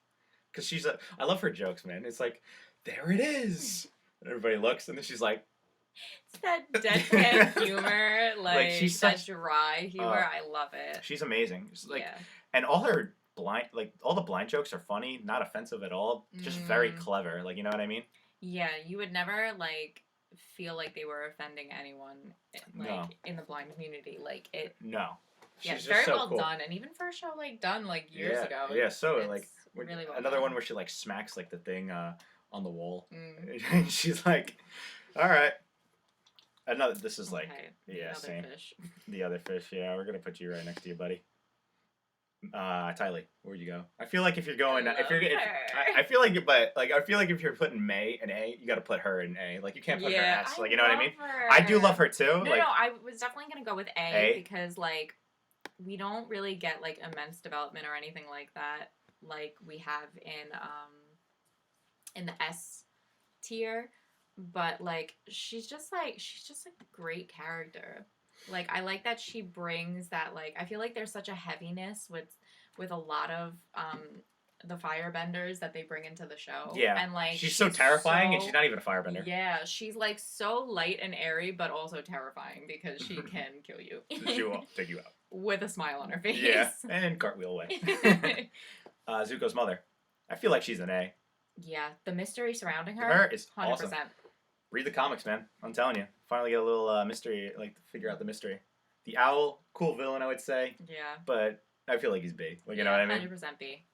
Cause I love her jokes, man. It's like, there it is. And everybody looks, and then she's like, It's that deadpan humor, like she's that such- dry humor. I love it. she's amazing. It's like, yeah. and all the blind jokes are funny, not offensive at all. Just very clever. Like, you know what I mean? Yeah, you would never like feel like they were offending anyone like No. in the blind community. Like it No. She's yeah, just very so well cool. done. And even for a show like done like years ago. Yeah, so It's like really well another done. one where she like smacks like the thing on the wall. Mm. And she's like, all right. Another this is like Okay, yeah, the other same. fish. The other fish, yeah, we're gonna put you right next to you, buddy. Tylee, where'd you go? I feel like if you're going, if you're, if, I feel like, but like I feel like if you're putting May in A, you got to put her in A. Like you can't put her in S. Like you know what I mean? Her. I do love her too. No, like, no, I was definitely gonna go with A because like we don't really get like immense development or anything like that, like we have in the S tier. But like she's just like a great character. Like I like that she brings that like I feel like there's such a heaviness with a lot of the firebenders that they bring into the show. Yeah. And like she's so terrifying and she's not even a firebender. Yeah, she's like so light and airy but also terrifying because she can kill you. She will take you out. With a smile on her face. Yeah. And cartwheel away. Zuko's mother. I feel like she's an A. Yeah, the mystery surrounding Her is 100%. awesome. Read the comics, man. I'm telling you. Finally get a little mystery, like figure out the mystery. The owl, cool villain, I would say. Yeah. But I feel like he's B. Like, you know what I mean? 100% B.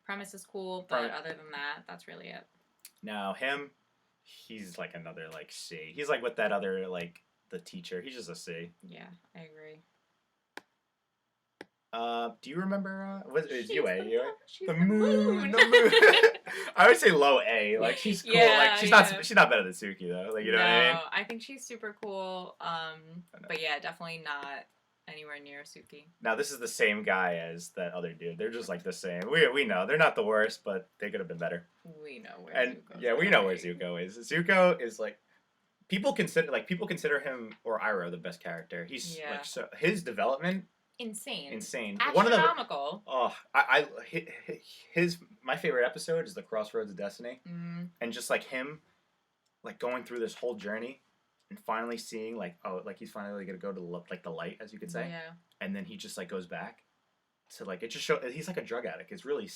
Premise is cool, but other than that, that's really it. Now, him, he's like another, like, C. He's like with that other, like, the teacher. He's just a C. Yeah, I agree. Do you remember, it's you A? She's the moon. The moon. I would say low A. Like, she's cool. Yeah, like, she's not better than Suki, though. Like, you know what I mean? I think she's super cool. But yeah, definitely not anywhere near Suki. Now, this is the same guy as that other dude. They're just like the same. We know. They're not the worst, but they could have been better. We know where Zuko's yeah, we know where Zuko is. Zuko is like people consider him or Iroh the best character. He's like so his development insane. Astronomical. My favorite episode is the Crossroads of Destiny. And just like him like going through this whole journey and finally seeing like he's finally gonna go to like the light, as you could say. Yeah. And then he just like goes back to like it just shows he's like a drug addict. It's really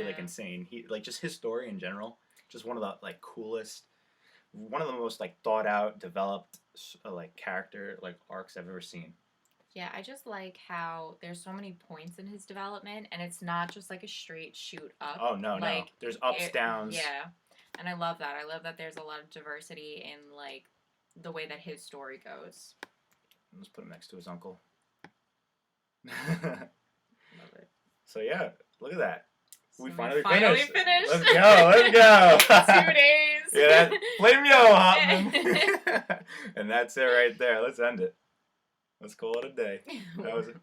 like insane. He like just his story in general, just one of the like coolest, one of the most like thought out, developed like character like arcs I've ever seen. Yeah, I just like how there's so many points in his development, and it's not just like a straight shoot up. Oh no, like, no. There's ups, downs. Yeah, and I love that. I love that there's a lot of diversity in like the way that his story goes. Let's put him next to his uncle. Love it. So yeah, look at that. So we finally finished. Let's go. Let's go. 2 days. Yeah, blame yo, Hopman. And that's it right there. Let's end it. Let's call it a day. That was it.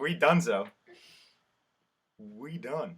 We done so. We done.